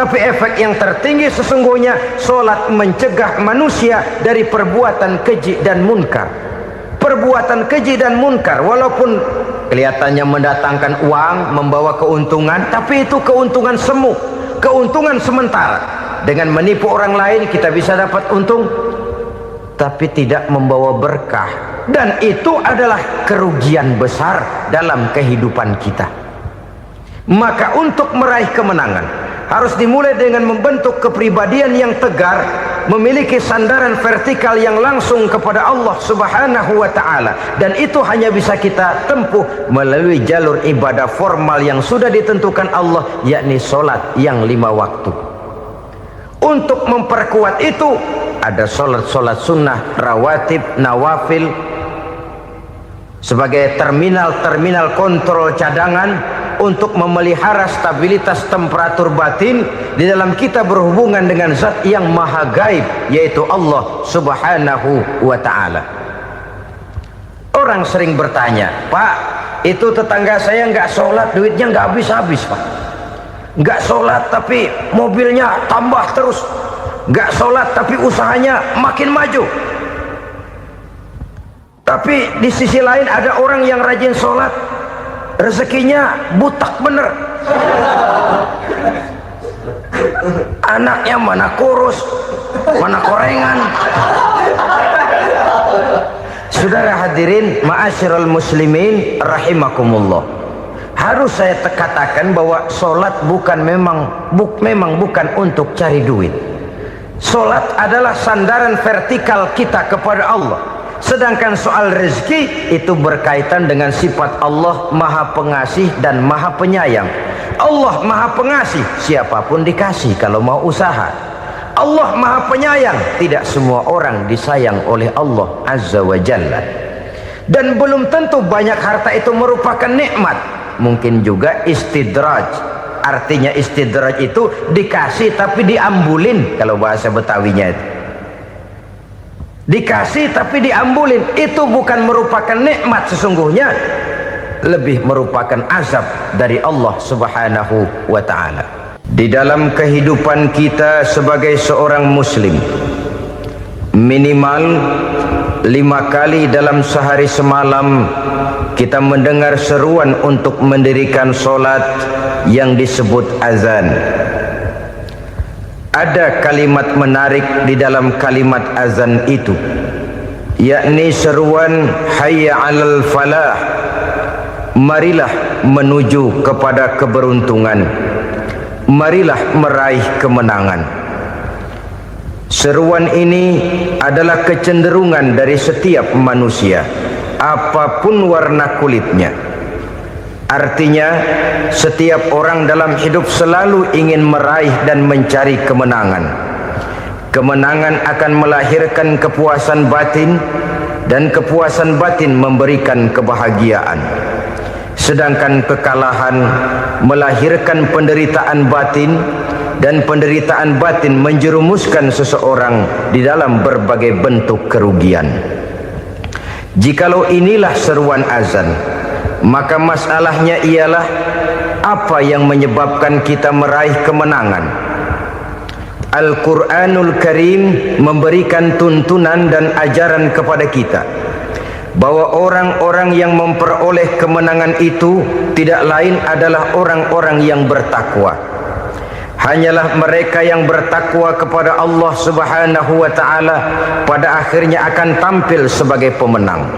Tapi efek yang tertinggi sesungguhnya solat mencegah manusia dari perbuatan keji dan munkar. Perbuatan keji dan munkar walaupun kelihatannya mendatangkan uang, membawa keuntungan, tapi itu keuntungan semu, keuntungan sementara. Dengan menipu orang lain kita bisa dapat untung, tapi tidak membawa berkah, dan itu adalah kerugian besar dalam kehidupan kita. Maka untuk meraih kemenangan harus dimulai dengan membentuk kepribadian yang tegar, memiliki sandaran vertikal yang langsung kepada Allah Subhanahu wa ta'ala, dan itu hanya bisa kita tempuh melalui jalur ibadah formal yang sudah ditentukan Allah, yakni solat yang 5 waktu. Untuk memperkuat itu ada solat-solat sunnah, rawatib, nawafil sebagai terminal kontrol cadangan untuk memelihara stabilitas temperatur batin di dalam kita berhubungan dengan zat yang maha gaib, yaitu Allah Subhanahu wa ta'ala. Orang sering bertanya, Pak, itu tetangga saya nggak sholat, duitnya nggak habis-habis, Pak. Nggak sholat tapi mobilnya tambah terus, nggak sholat tapi usahanya makin maju. Tapi di sisi lain ada orang yang rajin sholat, rezekinya butak bener, anaknya mana kurus, mana korengan. Saudara hadirin ma'asyiral muslimin rahimakumullah, harus saya katakan bahwa solat memang bukan untuk cari duit. Solat adalah sandaran vertikal kita kepada Allah. Sedangkan soal rezeki itu berkaitan dengan sifat Allah maha pengasih dan maha penyayang. Allah maha pengasih, siapapun dikasih kalau mau usaha. Allah maha penyayang, tidak semua orang disayang oleh Allah Azza wa Jalla. Dan belum tentu banyak harta itu merupakan nikmat, mungkin juga istidraj. Artinya istidraj itu dikasih tapi diambulin, kalau bahasa Betawinya itu. Dikasih tapi diambulin, itu bukan merupakan nikmat, sesungguhnya lebih merupakan azab dari Allah Subhanahu wa ta'ala. Di dalam kehidupan kita sebagai seorang muslim, minimal 5 kali dalam sehari semalam kita mendengar seruan untuk mendirikan solat yang disebut azan. Ada kalimat menarik di dalam kalimat azan itu, yakni seruan hayya 'alal falah, marilah menuju kepada keberuntungan, marilah meraih kemenangan. Seruan ini adalah kecenderungan dari setiap manusia, apapun warna kulitnya. Artinya setiap orang dalam hidup selalu ingin meraih dan mencari kemenangan. Kemenangan akan melahirkan kepuasan batin, dan kepuasan batin memberikan kebahagiaan. Sedangkan kekalahan melahirkan penderitaan batin, dan penderitaan batin menjerumuskan seseorang di dalam berbagai bentuk kerugian. Jikalau inilah seruan azan, maka masalahnya ialah apa yang menyebabkan kita meraih kemenangan. Al-Quranul Karim memberikan tuntunan dan ajaran kepada kita bahwa orang-orang yang memperoleh kemenangan itu tidak lain adalah orang-orang yang bertakwa. Hanyalah mereka yang bertakwa kepada Allah Subhanahu wa ta'ala pada akhirnya akan tampil sebagai pemenang.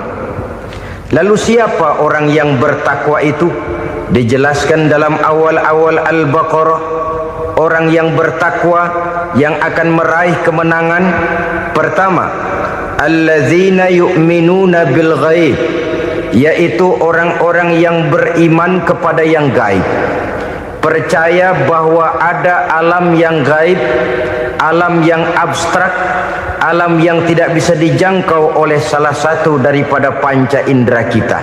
Lalu siapa orang yang bertakwa itu? Dijelaskan dalam awal-awal Al-Baqarah, orang yang bertakwa yang akan meraih kemenangan. Pertama, allazina yu'minuna bil ghaib, yaitu orang-orang yang beriman kepada yang gaib, percaya bahwa ada alam yang gaib, alam yang abstrak, alam yang tidak bisa dijangkau oleh salah satu daripada panca indera kita.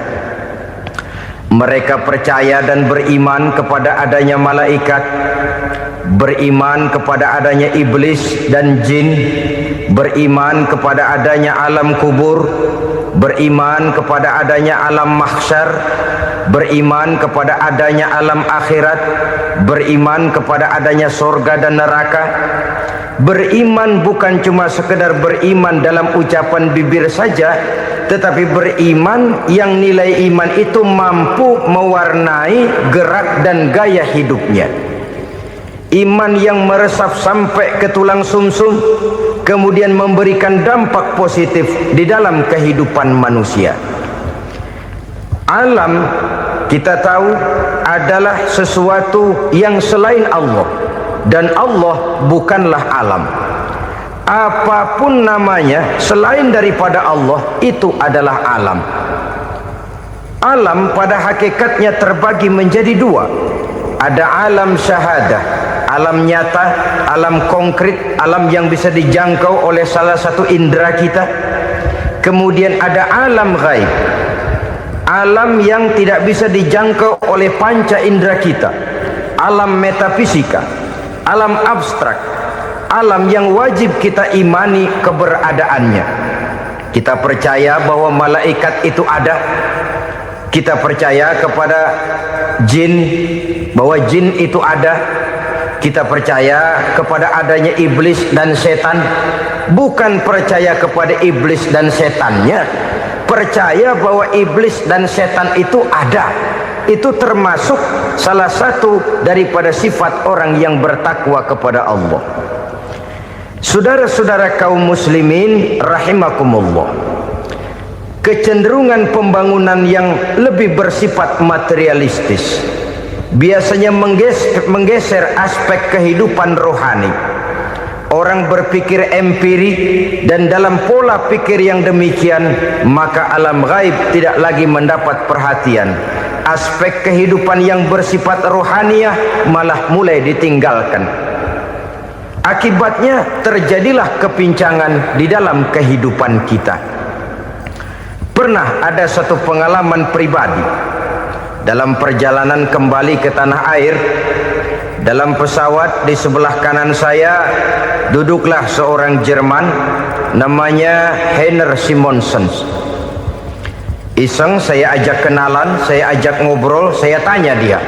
Mereka percaya dan beriman kepada adanya malaikat, beriman kepada adanya iblis dan jin, beriman kepada adanya alam kubur, beriman kepada adanya alam mahsyar, beriman kepada adanya alam akhirat, beriman kepada adanya surga dan neraka. Beriman bukan cuma sekedar beriman dalam ucapan bibir saja, tetapi beriman yang nilai iman itu mampu mewarnai gerak dan gaya hidupnya. Iman yang meresap sampai ke tulang sumsum, kemudian memberikan dampak positif di dalam kehidupan manusia. Alam, kita tahu, adalah sesuatu yang selain Allah, dan Allah bukanlah alam. Apapun namanya selain daripada Allah, itu adalah alam. Alam pada hakikatnya terbagi menjadi dua. Ada alam syahadah, alam nyata, alam konkret, alam yang bisa dijangkau oleh salah satu indera kita. Kemudian ada alam ghaib, alam yang tidak bisa dijangkau oleh panca indera kita, alam metafisika, alam abstrak, alam yang wajib kita imani keberadaannya. Kita percaya bahwa malaikat itu ada, kita percaya kepada jin, bahwa jin itu ada, kita percaya kepada adanya iblis dan setan. Bukan percaya kepada iblis dan setannya, percaya bahwa iblis dan setan itu ada. Itu termasuk salah satu daripada sifat orang yang bertakwa kepada Allah. Saudara-saudara kaum muslimin rahimakumullah, kecenderungan pembangunan yang lebih bersifat materialistis biasanya menggeser aspek kehidupan rohani. Orang berpikir empiri, dan dalam pola pikir yang demikian maka alam gaib tidak lagi mendapat perhatian. Aspek kehidupan yang bersifat rohaniah malah mulai ditinggalkan. Akibatnya terjadilah kepincangan di dalam kehidupan kita. Pernah ada satu pengalaman pribadi dalam perjalanan kembali ke tanah air. Dalam pesawat di sebelah kanan saya duduklah seorang Jerman namanya Heiner Simonsen. Iseng saya ajak kenalan, saya ajak ngobrol, saya tanya dia.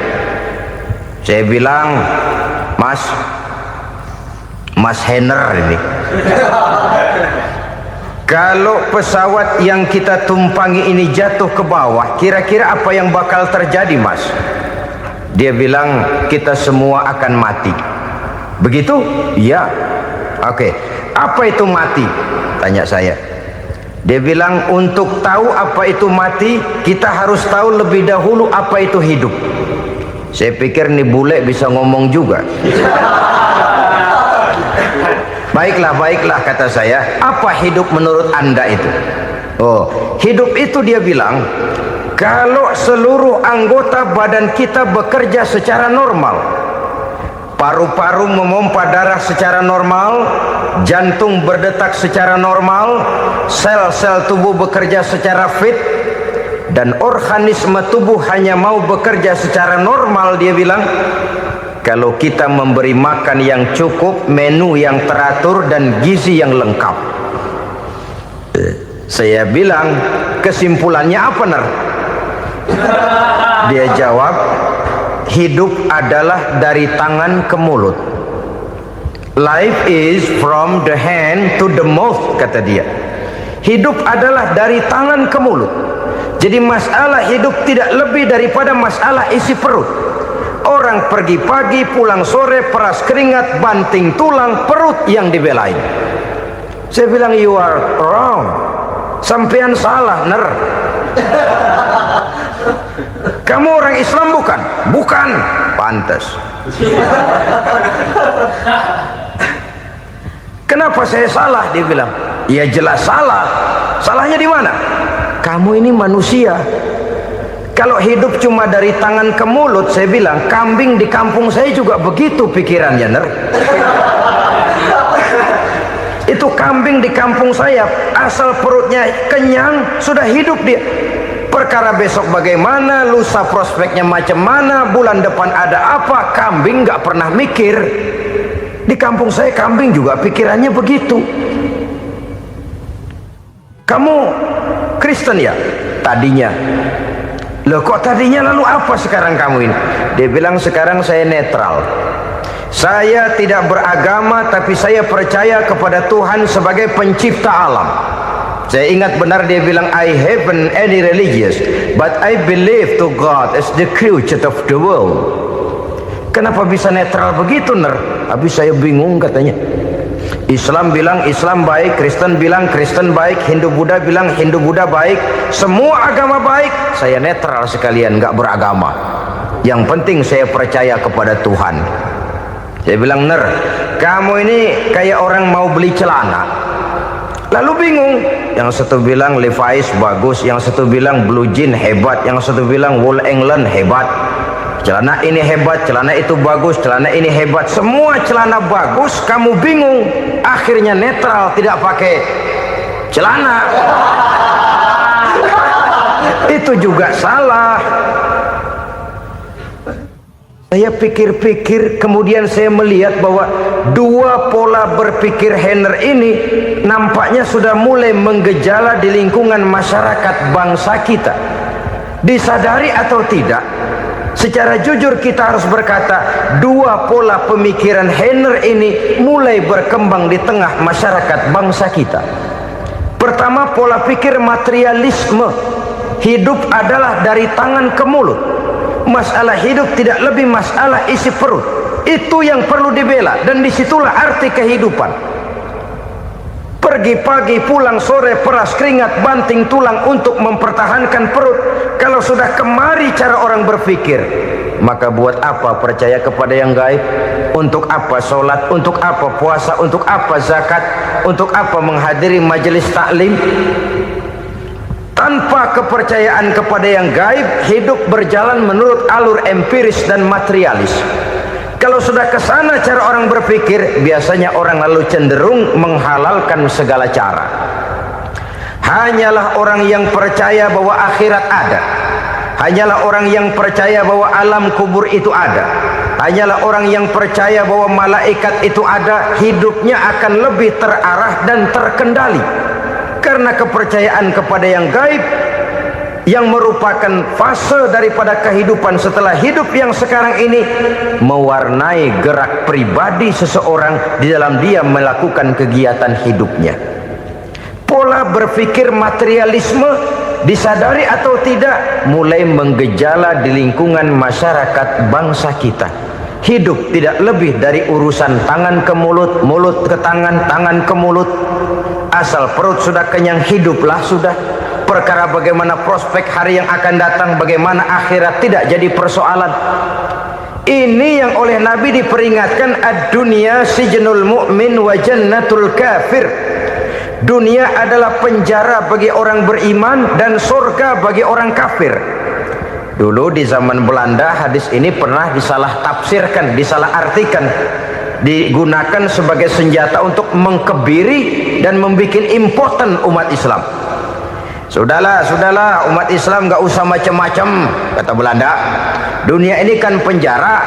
Saya bilang, Mas Heiner ini, kalau pesawat yang kita tumpangi ini jatuh ke bawah, kira-kira apa yang bakal terjadi, Mas? Dia bilang, kita semua akan mati. Begitu? Iya. Oke. Apa itu mati? Tanya saya. Dia bilang, untuk tahu apa itu mati, kita harus tahu lebih dahulu apa itu hidup. Saya pikir nih bule bisa ngomong juga. Baiklah kata saya. Apa hidup menurut Anda itu? Oh, hidup itu dia bilang, kalau seluruh anggota badan kita bekerja secara normal, paru-paru memompa darah secara normal, jantung berdetak secara normal, sel-sel tubuh bekerja secara fit, dan organisme tubuh hanya mau bekerja secara normal, dia bilang, kalau kita memberi makan yang cukup, menu yang teratur, dan gizi yang lengkap. Saya bilang, kesimpulannya apa, Ner? Dia jawab, hidup adalah dari tangan ke mulut. Life is from the hand to the mouth, kata dia. Hidup adalah dari tangan ke mulut. Jadi masalah hidup tidak lebih daripada masalah isi perut. Orang pergi pagi, pulang sore, peras keringat, banting tulang, perut yang dibelain. Saya bilang, you are wrong. Sampean salah, Ner. Kamu orang Islam bukan? Bukan. Pantas. Kenapa saya salah? Dia bilang, ya jelas salah. Salahnya di mana? Kamu ini manusia. Kalau hidup cuma dari tangan ke mulut, saya bilang, kambing di kampung saya juga begitu pikirannya, Ner. Itu kambing di kampung saya, asal perutnya kenyang, sudah hidup dia. Perkara besok bagaimana, lusa prospeknya macam mana, bulan depan ada apa, kambing nggak pernah mikir. Di kampung saya kambing juga pikirannya begitu. Kamu Kristen ya? Tadinya. Loh kok tadinya, lalu apa sekarang kamu ini? Dia bilang, sekarang saya netral. Saya tidak beragama, tapi saya percaya kepada Tuhan sebagai pencipta alam. Saya ingat benar dia bilang, I haven't any religious, but I believe to God as the creator of the world. Kenapa bisa netral begitu, Ner? Habis saya bingung katanya. Islam bilang Islam baik, Kristen bilang Kristen baik, Hindu-Buddha bilang Hindu-Buddha baik, semua agama baik. Saya netral sekalian, nggak beragama. Yang penting saya percaya kepada Tuhan. Saya bilang, Ner, kamu ini kayak orang mau beli celana, lalu bingung. Yang satu bilang Levi's bagus, yang satu bilang Blue Jean hebat, yang satu bilang Wool England hebat. Celana ini hebat, celana itu bagus, celana ini hebat. Semua celana bagus, kamu bingung. Akhirnya netral, tidak pakai celana. Itu juga salah. Saya pikir-pikir, kemudian saya melihat bahwa dua pola berpikir Henner ini nampaknya sudah mulai menggejala di lingkungan masyarakat bangsa kita. Disadari atau tidak, secara jujur kita harus berkata, dua pola pemikiran Henner ini mulai berkembang di tengah masyarakat bangsa kita. Pertama, pola pikir materialisme. Hidup adalah dari tangan ke mulut. Masalah hidup tidak lebih masalah isi perut. Itu yang perlu dibela, dan disitulah arti kehidupan. Pergi pagi, pulang sore, peras keringat, banting tulang untuk mempertahankan perut. Kalau sudah kemari cara orang berpikir, maka buat apa percaya kepada yang gaib? Untuk apa sholat? Untuk apa puasa? Untuk apa zakat? Untuk apa menghadiri majelis taklim? Tanpa kepercayaan kepada yang gaib, hidup berjalan menurut alur empiris dan materialis. Kalau sudah ke sana cara orang berpikir, biasanya orang lalu cenderung menghalalkan segala cara. Hanyalah orang yang percaya bahwa akhirat ada, hanyalah orang yang percaya bahwa alam kubur itu ada, hanyalah orang yang percaya bahwa malaikat itu ada, hidupnya akan lebih terarah dan terkendali. Karena kepercayaan kepada yang gaib, yang merupakan fase daripada kehidupan setelah hidup yang sekarang ini, mewarnai gerak pribadi seseorang di dalam dia melakukan kegiatan hidupnya. Pola berpikir materialisme, disadari atau tidak, mulai menggejala di lingkungan masyarakat bangsa kita. Hidup tidak lebih dari urusan tangan ke mulut, mulut ke tangan, tangan ke mulut. Asal perut sudah kenyang, hiduplah sudah. Perkara bagaimana prospek hari yang akan datang, bagaimana akhirat, tidak jadi persoalan. Ini yang oleh Nabi diperingatkan, ad-dunya sijnul mu'min wa jannatul kafir. Dunia adalah penjara bagi orang beriman dan surga bagi orang kafir. Dulu di zaman Belanda hadis ini pernah disalah tafsirkan, disalah artikan, digunakan sebagai senjata untuk mengkebiri dan membuat impoten umat Islam. Sudahlah umat Islam gak usah macam-macam, kata Belanda. Dunia ini kan penjara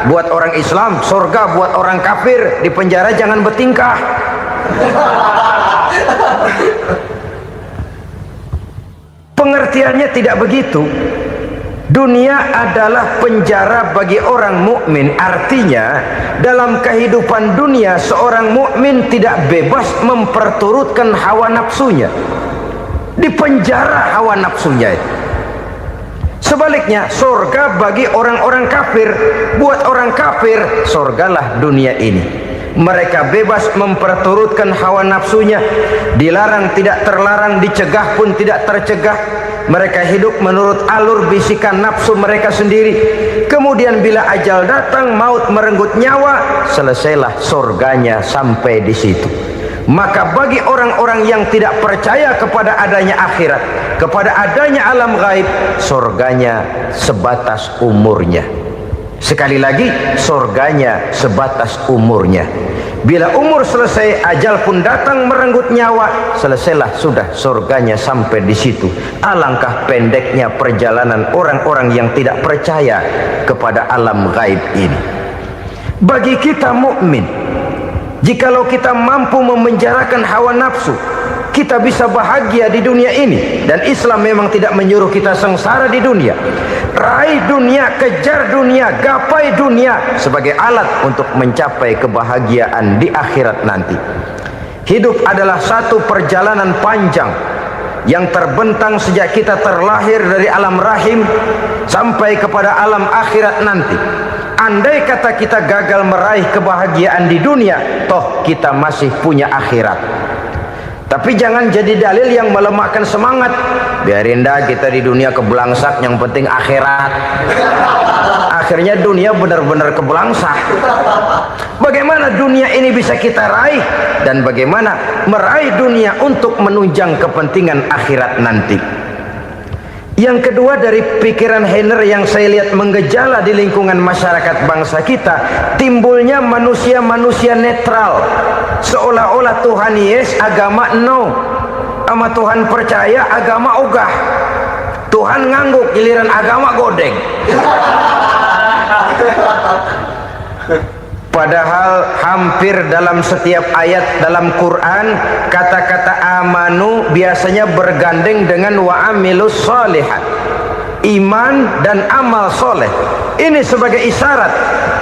buat orang Islam, surga buat orang kafir. Di penjara jangan bertingkah. Pengertiannya tidak begitu. Dunia adalah penjara bagi orang mukmin. Artinya dalam kehidupan dunia seorang mukmin tidak bebas memperturutkan hawa nafsunya. Di penjara hawa nafsunya itu. Sebaliknya surga bagi orang-orang kafir. Buat orang kafir surgalah dunia ini. Mereka bebas memperturutkan hawa nafsunya. Dilarang tidak terlarang, dicegah pun tidak tercegah. Mereka hidup menurut alur bisikan nafsu mereka sendiri. Kemudian bila ajal datang, maut merenggut nyawa, selesailah surganya sampai di situ. Maka bagi orang-orang yang tidak percaya kepada adanya akhirat, kepada adanya alam gaib, surganya sebatas umurnya. Sekali lagi, surganya sebatas umurnya. Bila umur selesai, ajal pun datang merenggut nyawa, selesailah sudah surganya sampai di situ. Alangkah pendeknya perjalanan orang-orang yang tidak percaya kepada alam gaib ini. Bagi kita mukmin, jikalau kita mampu memenjarakan hawa nafsu, kita bisa bahagia di dunia ini. Dan Islam memang tidak menyuruh kita sengsara di dunia. Raih dunia, kejar dunia, gapai dunia sebagai alat untuk mencapai kebahagiaan di akhirat nanti. Hidup adalah satu perjalanan panjang yang terbentang sejak kita terlahir dari alam rahim sampai kepada alam akhirat nanti. Andai kata kita gagal meraih kebahagiaan di dunia, toh kita masih punya akhirat. Tapi jangan jadi dalil yang melemahkan semangat. Biarin dah kita di dunia kebelangsak, yang penting akhirat. Akhirnya dunia benar-benar kebelangsak. Bagaimana dunia ini bisa kita raih, dan bagaimana meraih dunia untuk menunjang kepentingan akhirat nanti. Yang kedua, dari pikiran Heiner yang saya lihat menggejala di lingkungan masyarakat bangsa kita, timbulnya manusia-manusia netral. Seolah-olah Tuhan yes, agama no. Sama Tuhan percaya, agama ogah. Tuhan ngangguk, giliran agama godeng. Padahal hampir dalam setiap ayat dalam Quran, kata-kata amanu biasanya bergandeng dengan wa amilus sholihat, iman dan amal soleh. Ini sebagai isyarat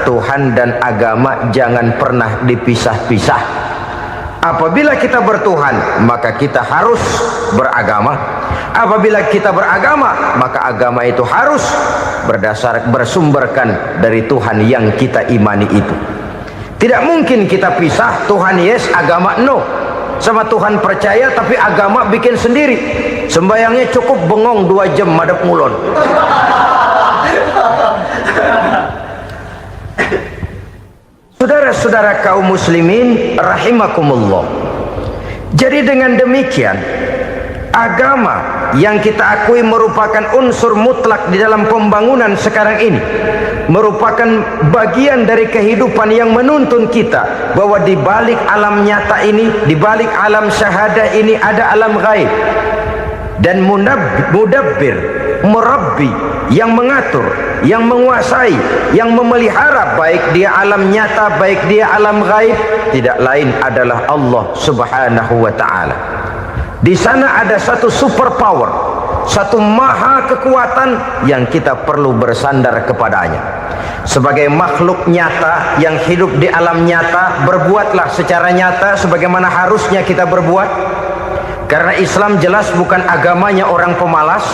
Tuhan dan agama jangan pernah dipisah-pisah. Apabila kita bertuhan, maka kita harus beragama. Apabila kita beragama, maka agama itu harus bersumberkan dari Tuhan yang kita imani itu. Tidak mungkin kita pisah, Tuhan yes, agama no. Sama Tuhan percaya tapi agama bikin sendiri. Sembayangnya cukup bengong 2 jam madep ngulon. Saudara-saudara kaum muslimin rahimakumullah. Jadi dengan demikian, agama yang kita akui merupakan unsur mutlak di dalam pembangunan sekarang ini, merupakan bagian dari kehidupan yang menuntun kita bahwa di balik alam nyata ini, di balik alam syahadah ini ada alam gaib. Dan mudabbir, murabbi, yang mengatur, yang menguasai, yang memelihara baik dia alam nyata, baik dia alam gaib, tidak lain adalah Allah Subhanahu wa ta'ala. Di sana ada satu super power, satu maha kekuatan yang kita perlu bersandar kepadanya. Sebagai makhluk nyata yang hidup di alam nyata, berbuatlah secara nyata sebagaimana harusnya kita berbuat. Karena Islam jelas bukan agamanya orang pemalas.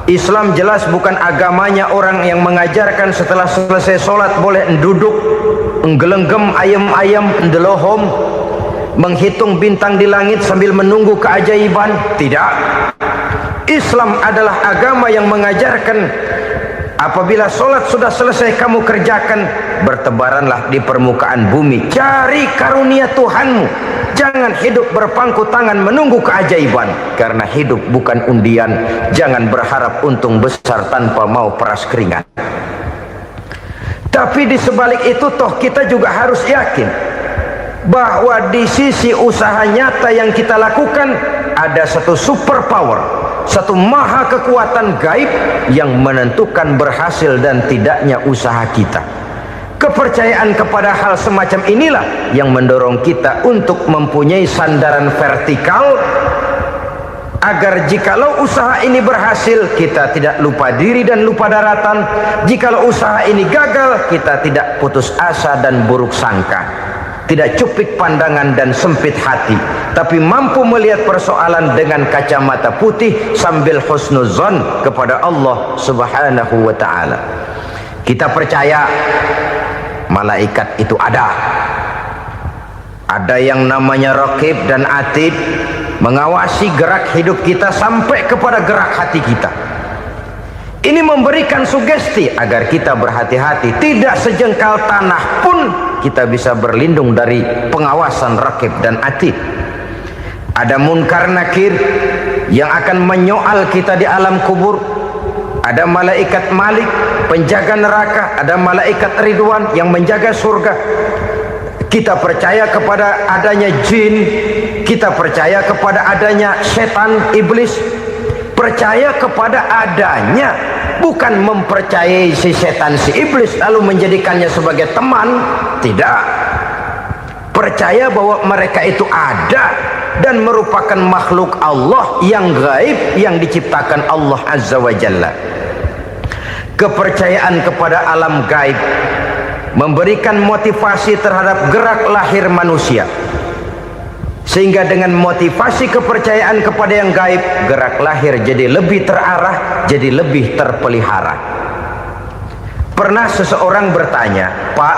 Islam jelas bukan agamanya orang yang mengajarkan setelah selesai sholat boleh duduk, nggelenggem ayam-ayam, ndelohom, menghitung bintang di langit sambil menunggu keajaiban. Tidak. Islam adalah agama yang mengajarkan apabila sholat sudah selesai kamu kerjakan, bertebaranlah di permukaan bumi, cari karunia Tuhanmu. Jangan hidup berpangku tangan menunggu keajaiban, karena hidup bukan undian. Jangan berharap untung besar tanpa mau peras keringat. Tapi di sebalik itu toh kita juga harus yakin bahwa di sisi usaha nyata yang kita lakukan ada satu super power, satu maha kekuatan gaib yang menentukan berhasil dan tidaknya usaha kita. Kepercayaan kepada hal semacam inilah yang mendorong kita untuk mempunyai sandaran vertikal, agar jikalau usaha ini berhasil, kita tidak lupa diri dan lupa daratan. Jikalau usaha ini gagal, kita tidak putus asa dan buruk sangka, tidak cupik pandangan dan sempit hati, tapi mampu melihat persoalan dengan kacamata putih sambil husnuzon kepada Allah Subhanahu wa ta'ala. Kita percaya malaikat itu ada yang namanya raqib dan atid, mengawasi gerak hidup kita sampai kepada gerak hati kita. Ini memberikan sugesti agar kita berhati-hati, tidak sejengkal tanah pun kita bisa berlindung dari pengawasan raqib dan atid. Ada munkar nakir yang akan menyoal kita di alam kubur. Ada malaikat Malik, penjaga neraka. Ada malaikat Ridwan yang menjaga surga. Kita percaya kepada adanya jin, kita percaya kepada adanya setan, iblis. Percaya kepada adanya, bukan mempercayai si setan, si iblis lalu menjadikannya sebagai teman. Tidak. Percaya bahwa mereka itu ada, dan merupakan makhluk Allah yang gaib yang diciptakan Allah Azza wa Jalla. Kepercayaan kepada alam gaib memberikan motivasi terhadap gerak lahir manusia, sehingga dengan motivasi kepercayaan kepada yang gaib, gerak lahir jadi lebih terarah, jadi lebih terpelihara. Pernah seseorang bertanya, "Pak,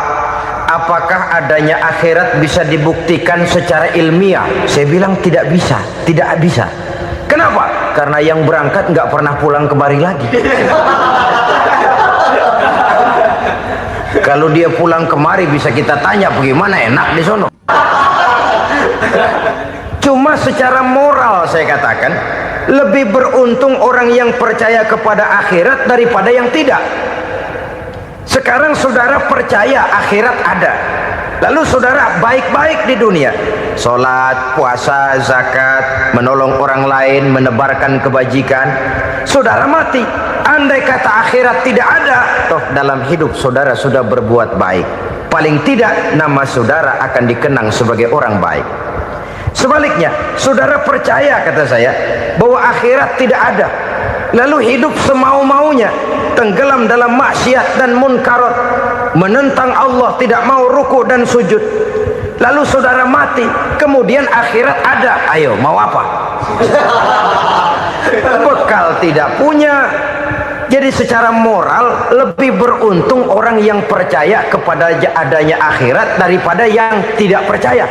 apakah adanya akhirat bisa dibuktikan secara ilmiah?" Saya bilang tidak bisa, tidak bisa. Kenapa? Karena yang berangkat nggak pernah pulang kemari lagi. Kalau dia pulang kemari bisa kita tanya bagaimana enak di sono. Cuma secara moral saya katakan, lebih beruntung orang yang percaya kepada akhirat daripada yang tidak. Sekarang saudara percaya akhirat ada, lalu saudara baik-baik di dunia, sholat, puasa, zakat, menolong orang lain, menebarkan kebajikan. Saudara mati, andai kata akhirat tidak ada, toh dalam hidup saudara sudah berbuat baik, paling tidak nama saudara akan dikenang sebagai orang baik. Sebaliknya, saudara percaya, kata saya, bahwa akhirat tidak ada, lalu hidup semau-maunya, tenggelam dalam maksiat dan munkarat, menentang Allah, tidak mau ruku dan sujud, lalu saudara mati, kemudian akhirat ada, ayo mau apa? Bekal tidak punya. Jadi secara moral lebih beruntung orang yang percaya kepada adanya akhirat daripada yang tidak percaya.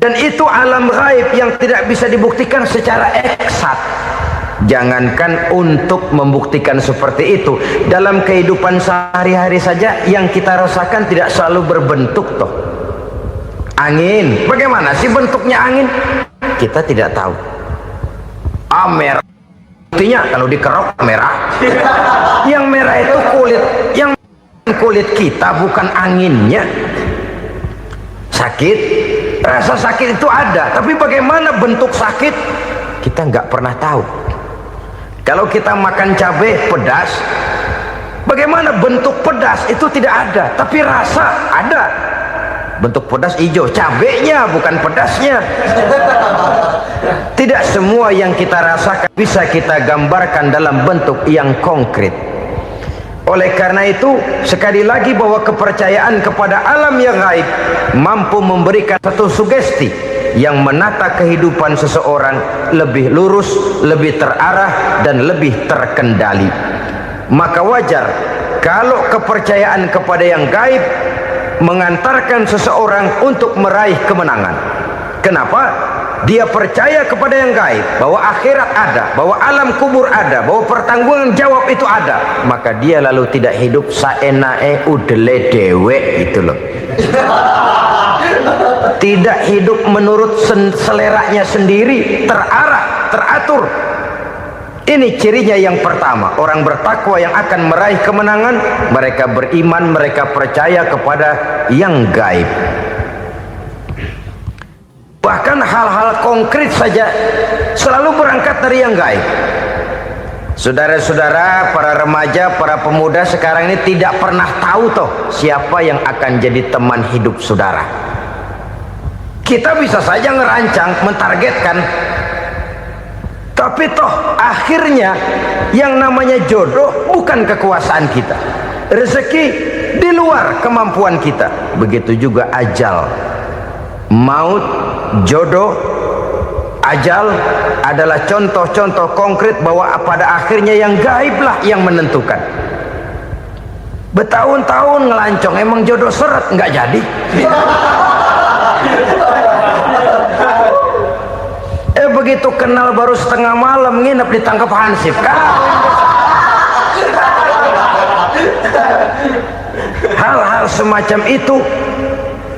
Dan itu alam gaib yang tidak bisa dibuktikan secara eksat. Jangankan untuk membuktikan seperti itu, dalam kehidupan sehari-hari saja yang kita rasakan tidak selalu berbentuk toh. Angin, bagaimana sih bentuknya angin? Kita tidak tahu. Merah, buktinya kalau dikerok merah. Yang merah itu kulit, yang kulit kita bukan anginnya. Sakit, rasa sakit itu ada, tapi bagaimana bentuk sakit kita nggak pernah tahu. Kalau kita makan cabai pedas, bagaimana bentuk pedas itu tidak ada, tapi rasa ada. Bentuk pedas hijau, cabenya bukan pedasnya. Tidak semua yang kita rasakan bisa kita gambarkan dalam bentuk yang konkret. Oleh karena itu, sekali lagi bahwa kepercayaan kepada alam yang gaib mampu memberikan satu sugesti yang menata kehidupan seseorang lebih lurus, lebih terarah, dan lebih terkendali. Maka wajar kalau kepercayaan kepada yang gaib mengantarkan seseorang untuk meraih kemenangan. Kenapa? Dia percaya kepada yang gaib, bahwa akhirat ada, bahwa alam kubur ada, bahwa pertanggungan jawab itu ada, maka dia lalu tidak hidup saenae udele dewe, itu loh. Tidak hidup menurut seleranya sendiri, terarah, teratur. Ini cirinya yang pertama, orang bertakwa yang akan meraih kemenangan, mereka beriman, mereka percaya kepada yang gaib. Bahkan hal-hal konkret saja selalu berangkat dari yang gaib. Saudara-saudara, para remaja, para pemuda sekarang ini tidak pernah tahu toh siapa yang akan jadi teman hidup saudara. Kita bisa saja ngerancang, mentargetkan, tapi toh akhirnya yang namanya jodoh bukan kekuasaan kita. Rezeki di luar kemampuan kita. Begitu juga ajal. Maut, jodoh, ajal adalah contoh-contoh konkret bahwa pada akhirnya yang gaiblah yang menentukan. Bertahun-tahun ngelancong, emang jodoh seret, nggak jadi. Begitu kenal baru setengah malam nginep ditangkap hansip kan. Hal-hal semacam itu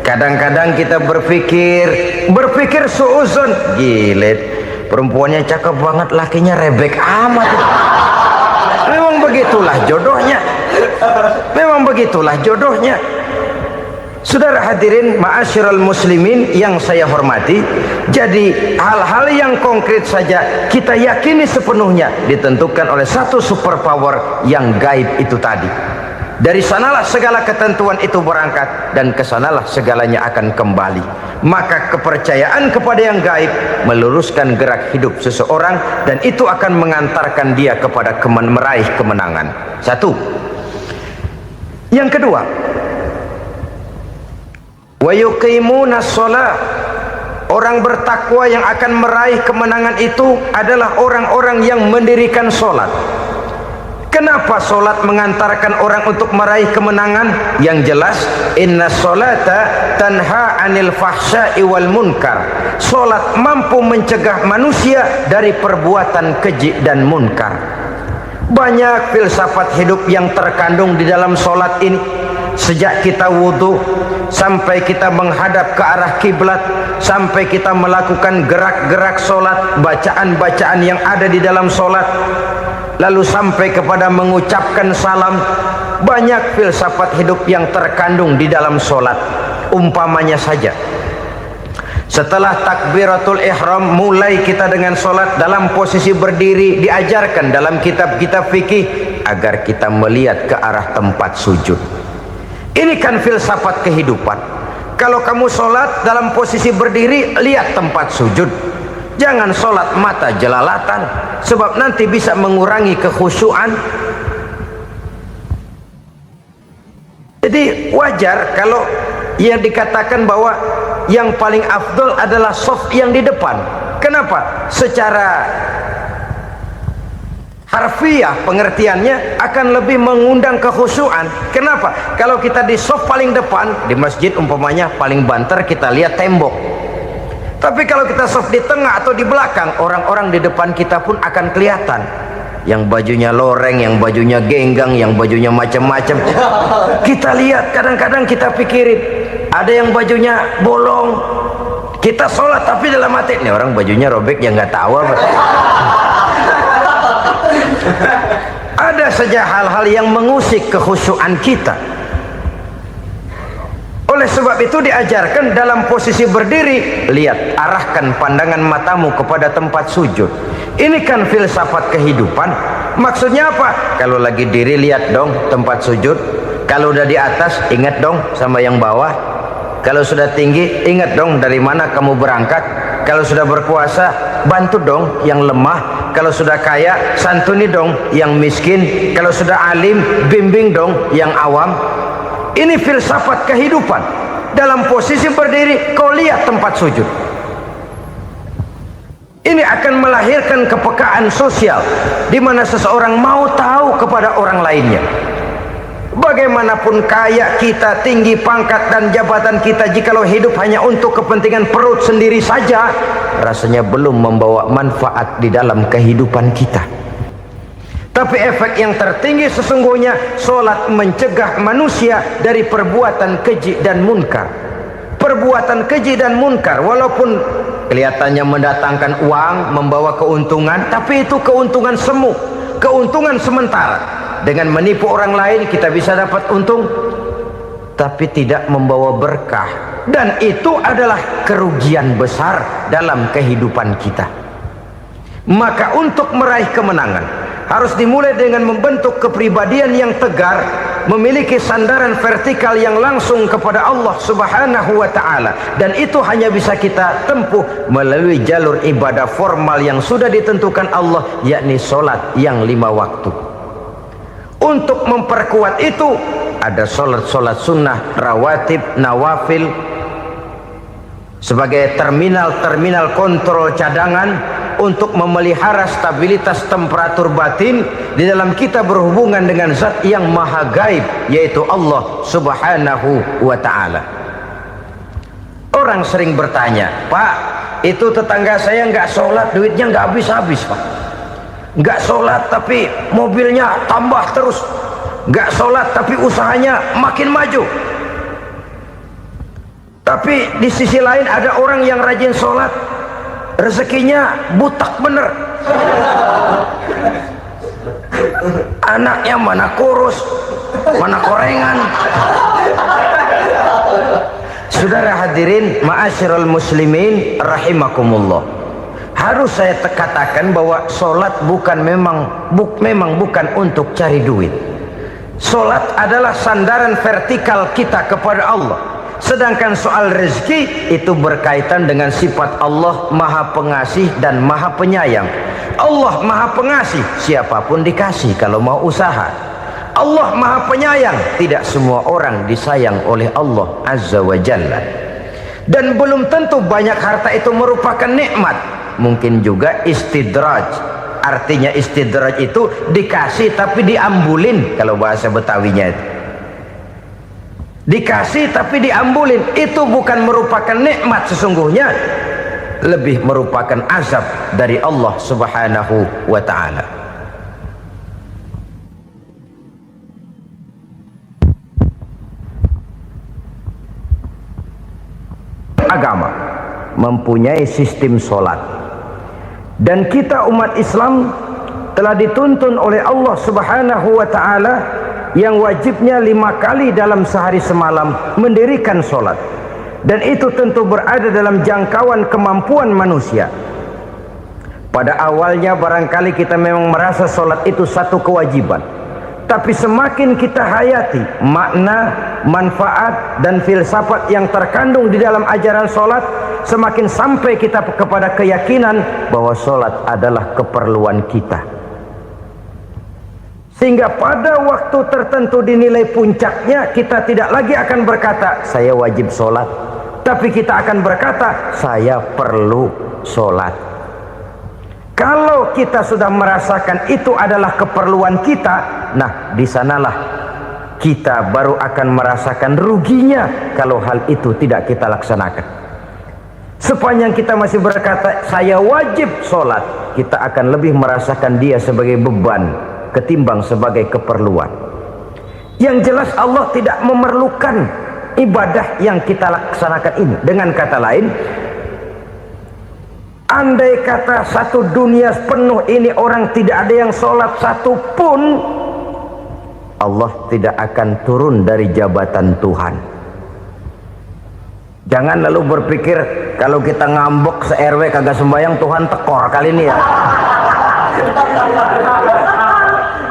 kadang-kadang kita berpikir suuzon, gilet, perempuannya cakep banget, lakinya rebek amat. Memang begitulah jodohnya, memang begitulah jodohnya. Saudara hadirin ma'asyiral muslimin yang saya hormati, jadi hal-hal yang konkret saja kita yakini sepenuhnya ditentukan oleh satu superpower yang gaib itu tadi. Dari sanalah segala ketentuan itu berangkat, dan kesanalah segalanya akan kembali. Maka kepercayaan kepada yang gaib meluruskan gerak hidup seseorang, dan itu akan mengantarkan dia kepada meraih kemenangan. Satu. Yang kedua, wa yuqimuna shalah. Orang bertakwa yang akan meraih kemenangan itu adalah orang-orang yang mendirikan sholat. Kenapa solat mengantarkan orang untuk meraih kemenangan? Yang jelas, inna sholata tanha anil fahsya'i wal munkar. Solat mampu mencegah manusia dari perbuatan keji dan munkar. Banyak filsafat hidup yang terkandung di dalam solat ini. Sejak kita wudhu sampai kita menghadap ke arah kiblat, sampai kita melakukan gerak-gerak solat, bacaan-bacaan yang ada di dalam solat, lalu sampai kepada mengucapkan salam. Banyak filsafat hidup yang terkandung di dalam solat. Umpamanya saja, setelah takbiratul ihram, mulai kita dengan solat dalam posisi berdiri. Diajarkan dalam kitab-kitab fikih agar kita melihat ke arah tempat sujud. Ini kan filsafat kehidupan. Kalau kamu solat dalam posisi berdiri, lihat tempat sujud. Jangan solat mata jelalatan, sebab nanti bisa mengurangi kekhusyuan. Jadi wajar kalau yang dikatakan bahwa yang paling afdol adalah soft yang di depan. Kenapa? Secara harfiah pengertiannya akan lebih mengundang kekhusyuan. Kenapa? Kalau kita di soft paling depan, di masjid umpamanya paling banter kita lihat tembok. Tapi kalau kita soft di tengah atau di belakang, orang-orang di depan kita pun akan kelihatan. Yang bajunya loreng, yang bajunya genggang, yang bajunya macam-macam. Kita lihat, kadang-kadang kita pikirin, ada yang bajunya bolong. Kita sholat tapi dalam hati, nih orang bajunya robek, yang nggak tahu apa. Ada saja hal-hal yang mengusik kekhusyuan kita. Oleh sebab itu diajarkan dalam posisi berdiri, lihat, arahkan pandangan matamu kepada tempat sujud. Ini kan filsafat kehidupan. Maksudnya apa? Kalau lagi diri, lihat dong tempat sujud. Kalau udah di atas, ingat dong sama yang bawah. Kalau sudah tinggi, ingat dong dari mana kamu berangkat. Kalau sudah berkuasa, bantu dong yang lemah. Kalau sudah kaya, santuni dong yang miskin. Kalau sudah alim, bimbing dong yang awam. Ini filsafat kehidupan. Dalam posisi berdiri, kau lihat tempat sujud. Ini akan melahirkan kepekaan sosial, di mana seseorang mau tahu kepada orang lainnya. Bagaimanapun kaya kita, tinggi pangkat dan jabatan kita, jikalau hidup hanya untuk kepentingan perut sendiri saja, rasanya belum membawa manfaat di dalam kehidupan kita. Tapi efek yang tertinggi sesungguhnya, solat mencegah manusia dari perbuatan keji dan munkar. Perbuatan keji dan munkar, walaupun kelihatannya mendatangkan uang, membawa keuntungan, tapi itu keuntungan semu, keuntungan sementara. Dengan menipu orang lain kita bisa dapat untung, tapi tidak membawa berkah. Dan itu adalah kerugian besar dalam kehidupan kita. Maka untuk meraih kemenangan, harus dimulai dengan membentuk kepribadian yang tegar, memiliki sandaran vertikal yang langsung kepada Allah Subhanahu wa ta'ala. Dan itu hanya bisa kita tempuh melalui jalur ibadah formal yang sudah ditentukan Allah, yakni solat yang 5 waktu. Untuk memperkuat itu, ada solat-solat sunnah, rawatib, nawafil, sebagai terminal-terminal kontrol cadangan untuk memelihara stabilitas temperatur batin di dalam kita berhubungan dengan zat yang maha gaib, yaitu Allah Subhanahu wa ta'ala. Orang sering bertanya, Pak, itu tetangga saya nggak sholat, duitnya nggak habis-habis, Pak. Nggak sholat tapi mobilnya tambah terus. Nggak sholat tapi usahanya makin maju. Tapi di sisi lain ada orang yang rajin sholat, rezekinya butak bener. Anaknya mana kurus, mana korengan. Saudara hadirin ma'asyiral muslimin rahimakumullah. Harus saya katakan bahwa sholat bukan memang bukan untuk cari duit. Solat adalah sandaran vertikal kita kepada Allah. Sedangkan soal rezeki itu berkaitan dengan sifat Allah Maha Pengasih dan Maha Penyayang. Allah Maha Pengasih, siapapun dikasih kalau mau usaha. Allah Maha Penyayang, tidak semua orang disayang oleh Allah Azza wa Jalla. Dan belum tentu banyak harta itu merupakan nikmat. Mungkin juga istidraj. Artinya istidraj itu dikasih tapi diambulin, kalau bahasa Betawinya itu. Dikasih tapi diambulin, itu bukan merupakan nikmat sesungguhnya, lebih merupakan azab dari Allah Subhanahu wa ta'ala. Agama mempunyai sistem solat, dan kita umat Islam telah dituntun oleh Allah Subhanahu wa ta'ala yang wajibnya 5 kali dalam sehari semalam mendirikan solat. Dan itu tentu berada dalam jangkauan kemampuan manusia. Pada awalnya barangkali kita memang merasa solat itu satu kewajiban, tapi semakin kita hayati makna, manfaat dan filsafat yang terkandung di dalam ajaran solat, semakin sampai kita kepada keyakinan bahwa solat adalah keperluan kita. Sehingga pada waktu tertentu dinilai puncaknya, kita tidak lagi akan berkata saya wajib solat, tapi kita akan berkata saya perlu solat. Kalau kita sudah merasakan itu adalah keperluan kita, nah disanalah kita baru akan merasakan ruginya kalau hal itu tidak kita laksanakan. Sepanjang kita masih berkata saya wajib solat, kita akan lebih merasakan dia sebagai beban ketimbang sebagai keperluan. Yang jelas Allah tidak memerlukan ibadah yang kita laksanakan ini. Dengan kata lain, andai kata satu dunia penuh ini orang tidak ada yang sholat satu pun, Allah tidak akan turun dari jabatan Tuhan. Jangan lalu berpikir kalau kita ngambek se-RW kagak sembahyang Tuhan tekor kali ini ya.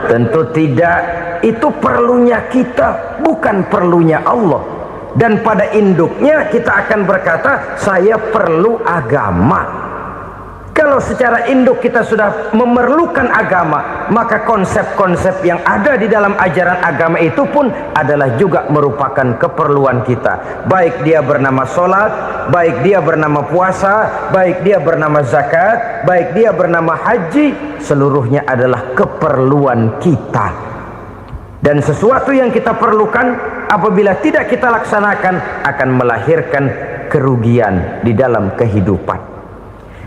Tentu tidak. Itu perlunya kita, bukan perlunya Allah. Dan pada induknya kita akan berkata saya perlu agama. Kalau secara induk kita sudah memerlukan agama, maka konsep-konsep yang ada di dalam ajaran agama itu pun adalah juga merupakan keperluan kita. Baik dia bernama sholat, baik dia bernama puasa, baik dia bernama zakat, baik dia bernama haji, seluruhnya adalah keperluan kita. Dan sesuatu yang kita perlukan apabila tidak kita laksanakan akan melahirkan kerugian di dalam kehidupan.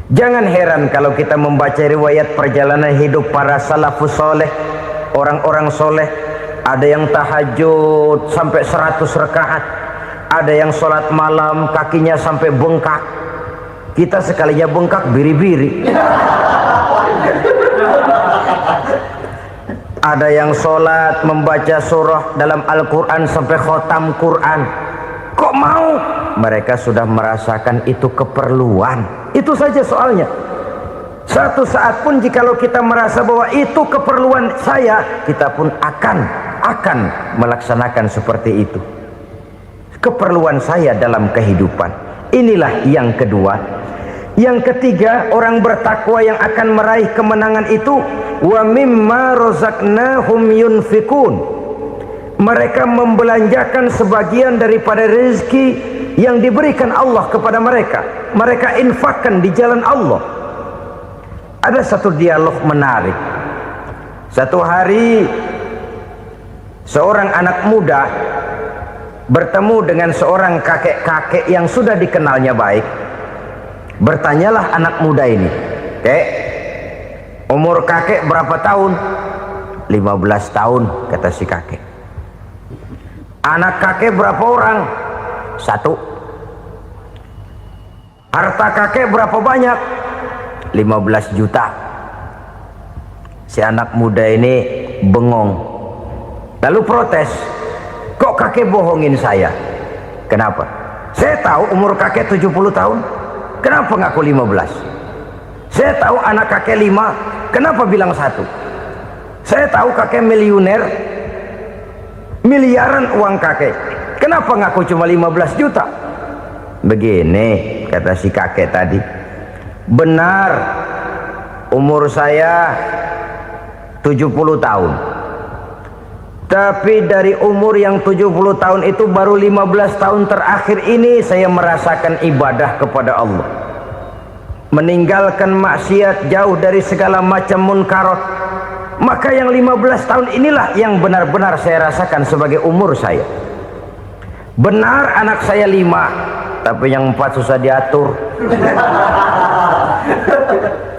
Jangan heran kalau kita membaca riwayat perjalanan hidup para salafus soleh, orang-orang soleh. Ada yang tahajud sampai 100 rakaat, ada yang sholat malam kakinya sampai bengkak. Kita sekalinya bengkak biri-biri. Ada yang sholat membaca surah dalam Al-Quran sampai khotam Quran. Kok mau? Mereka sudah merasakan itu keperluan. Itu saja soalnya. Satu saat pun jikalau kita merasa bahwa itu keperluan saya, kita pun akan melaksanakan seperti itu. Keperluan saya dalam kehidupan. Inilah yang kedua. Yang ketiga, orang bertakwa yang akan meraih kemenangan itu, wa mimma razaqnahum yunfikun. Mereka membelanjakan sebagian daripada rezeki yang diberikan Allah kepada mereka. Mereka infakkan di jalan Allah. Ada satu dialog menarik. Satu hari seorang anak muda bertemu dengan seorang kakek-kakek yang sudah dikenalnya baik. Bertanyalah anak muda ini, "Kek, umur kakek berapa tahun?" 15 tahun, kata si kakek. "Anak kakek berapa orang?" 1. "Harta kakek berapa banyak?" 15 juta. Si anak muda ini bengong, lalu protes, "Kok kakek bohongin saya?" "Kenapa?" "Saya tahu umur kakek 70 tahun. Kenapa ngaku 15? Saya tahu anak kakek 5. Kenapa bilang 1? Saya tahu kakek miliuner. miliaran uang kakek. Kenapa ngaku cuma 15 juta? Begini kata si kakek tadi, benar umur saya 70 tahun, tapi dari umur yang 70 tahun itu baru 15 tahun terakhir ini saya merasakan ibadah kepada Allah, meninggalkan maksiat, jauh dari segala macam munkarat. Maka yang 15 tahun inilah yang benar-benar saya rasakan sebagai umur saya. Benar anak saya 5, tapi yang 4 susah diatur.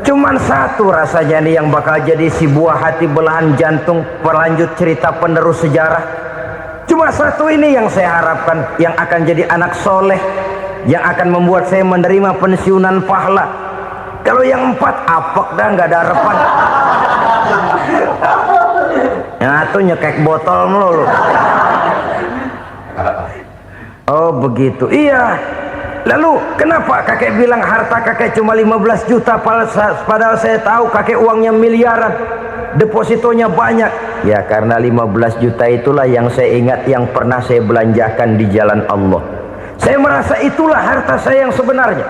Cuman satu rasanya nih yang bakal jadi si buah hati, belahan jantung, pelanjut cerita penerus sejarah. Cuma satu ini yang saya harapkan, yang akan jadi anak soleh, yang akan membuat saya menerima pensiunan pahala. Kalau yang 4 apek dah, nggak ada harapan. Yang satu nyekek botol melulu. Oh begitu, iya. Lalu kenapa kakek bilang harta kakek cuma 15 juta padahal saya tahu kakek uangnya miliaran, depositonya banyak? Ya karena 15 juta itulah yang saya ingat yang pernah saya belanjakan di jalan Allah. Saya merasa itulah harta saya yang sebenarnya.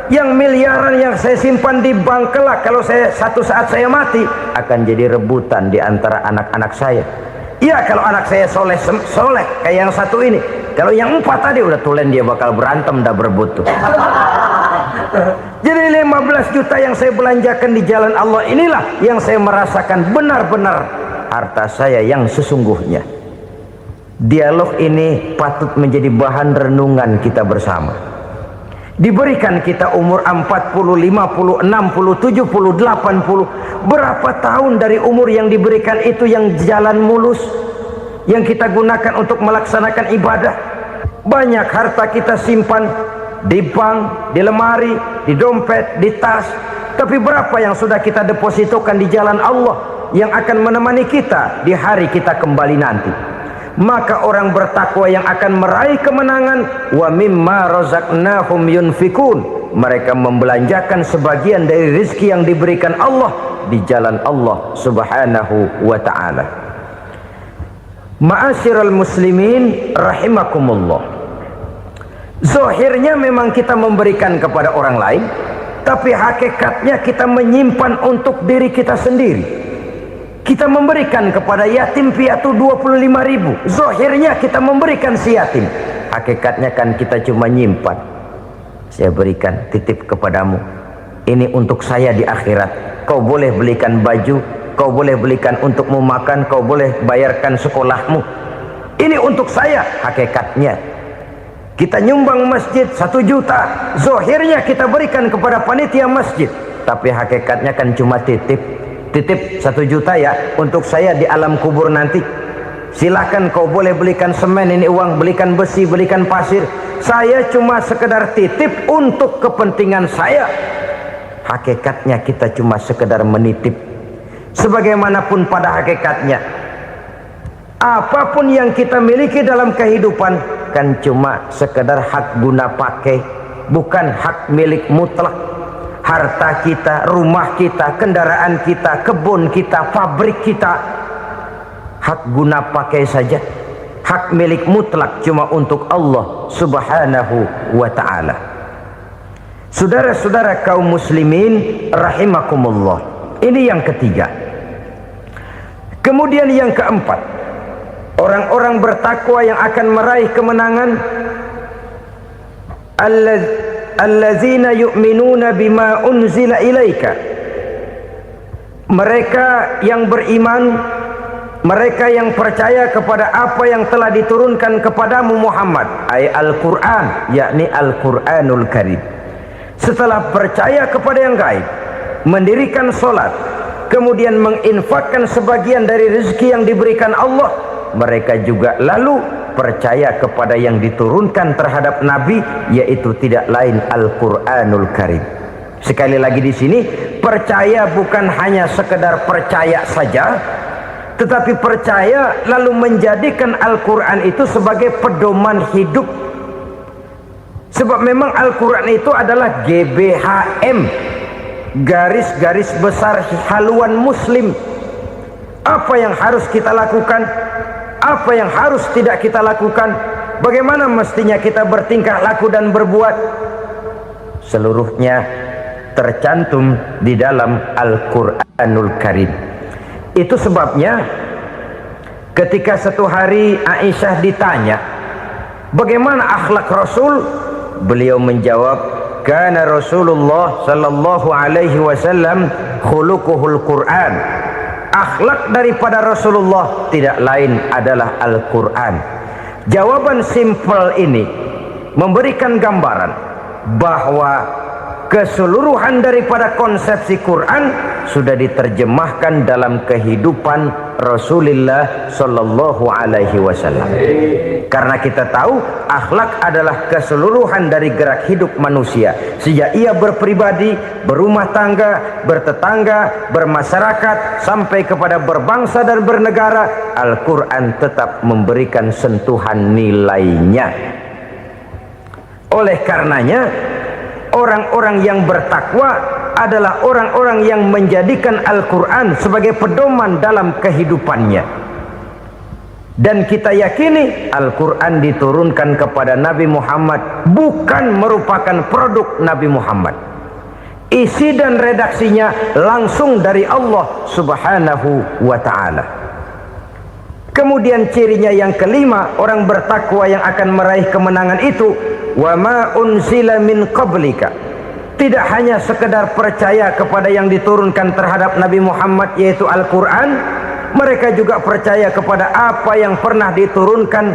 Yang miliaran yang saya simpan di bank kelak, kalau satu saat saya mati, akan jadi rebutan di antara anak-anak saya. Iya kalau anak saya soleh kayak yang satu ini. Kalau yang 4 tadi udah tulen dia bakal berantem dah berebut tuh. Jadi 15 juta yang saya belanjakan di jalan Allah inilah yang saya merasakan benar-benar harta saya yang sesungguhnya. Dialog ini patut menjadi bahan renungan kita bersama. Diberikan kita umur 40, 50, 60, 70, 80. Berapa tahun dari umur yang diberikan itu yang jalan mulus, yang kita gunakan untuk melaksanakan ibadah? Banyak harta kita simpan di bank, di lemari, di dompet, di tas. Tapi berapa yang sudah kita depositokan di jalan Allah yang akan menemani kita di hari kita kembali nanti? Maka orang bertakwa yang akan meraih kemenangan, wa mimma razaqnahum yunfikun, mereka membelanjakan sebagian dari rezeki yang diberikan Allah di jalan Allah subhanahu wa ta'ala. Ma'asyiral muslimin rahimakumullah, zahirnya memang kita memberikan kepada orang lain, tapi hakikatnya kita menyimpan untuk diri kita sendiri. Kita memberikan kepada yatim piatu 25.000, zahirnya kita memberikan si yatim, hakikatnya kan kita cuma nyimpan. Saya berikan, titip kepadamu, ini untuk saya di akhirat. Kau boleh belikan baju, kau boleh belikan untukmu makan, kau boleh bayarkan sekolahmu. Ini untuk saya. Hakikatnya kita nyumbang masjid 1 juta, zahirnya kita berikan kepada panitia masjid, tapi hakikatnya kan cuma titip 1 juta ya untuk saya di alam kubur nanti. Silakan kau boleh belikan semen, ini uang, belikan besi, belikan pasir, saya cuma sekedar titip untuk kepentingan saya. Hakikatnya kita cuma sekedar menitip. Sebagaimanapun pada hakikatnya, apapun yang kita miliki dalam kehidupan kan cuma sekedar hak guna pakai, bukan hak milik mutlak. Harta kita, rumah kita, kendaraan kita, kebun kita, pabrik kita, hak guna pakai saja. Hak milik mutlak cuma untuk Allah subhanahu wa ta'ala. Saudara-saudara kaum muslimin rahimakumullah, ini yang ketiga. Kemudian yang keempat, orang-orang bertakwa yang akan meraih kemenangan, allazina yu'minuna bima unzila ilaika, mereka yang beriman, mereka yang percaya kepada apa yang telah diturunkan kepadamu Muhammad, ay Al-Quran, yakni Al-Quranul Karim. Setelah percaya kepada yang gaib, mendirikan solat, kemudian menginfakkan sebagian dari rezeki yang diberikan Allah, mereka juga lalu percaya kepada yang diturunkan terhadap Nabi, yaitu tidak lain Al-Quranul Karim. Sekali lagi di sini, percaya bukan hanya sekedar percaya saja, tetapi percaya lalu menjadikan Al-Quran itu sebagai pedoman hidup. Sebab memang Al-Quran itu adalah GBHM, garis-garis besar haluan muslim. Apa yang harus kita lakukan, apa yang harus tidak kita lakukan, bagaimana mestinya kita bertingkah laku dan berbuat, seluruhnya tercantum di dalam Al-Quranul Karim. Itu sebabnya ketika satu hari Aisyah ditanya bagaimana akhlak Rasul, beliau menjawab, kana Rasulullah sallallahu alaihi wasallam khuluquhul Quran. Akhlak daripada Rasulullah tidak lain adalah Al-Quran. Jawaban simpel ini memberikan gambaran bahwa keseluruhan daripada konsepsi Quran sudah diterjemahkan dalam kehidupan Rasulullah sallallahu alaihi wasallam. Karena kita tahu akhlak adalah keseluruhan dari gerak hidup manusia. Sejak ia berpribadi, berumah tangga, bertetangga, bermasyarakat, sampai kepada berbangsa dan bernegara, Al-Quran tetap memberikan sentuhan nilainya. Oleh karenanya, orang-orang yang bertakwa adalah orang-orang yang menjadikan Al-Quran sebagai pedoman dalam kehidupannya. Dan kita yakini Al-Quran diturunkan kepada Nabi Muhammad bukan merupakan produk Nabi Muhammad. Isi dan redaksinya langsung dari Allah Subhanahu wa ta'ala. Kemudian cirinya yang kelima, orang bertakwa yang akan meraih kemenangan itu, wa ma unzila min qablika. Tidak hanya sekedar percaya kepada yang diturunkan terhadap Nabi Muhammad yaitu Al-Quran, mereka juga percaya kepada apa yang pernah diturunkan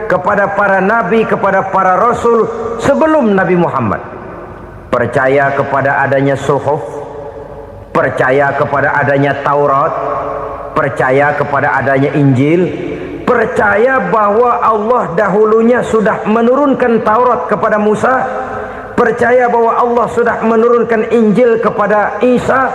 kepada para nabi, kepada para rasul sebelum Nabi Muhammad. Percaya kepada adanya suhuf, percaya kepada adanya Taurat, percaya kepada adanya Injil, percaya bahwa Allah dahulunya sudah menurunkan Taurat kepada Musa, percaya bahwa Allah sudah menurunkan Injil kepada Isa,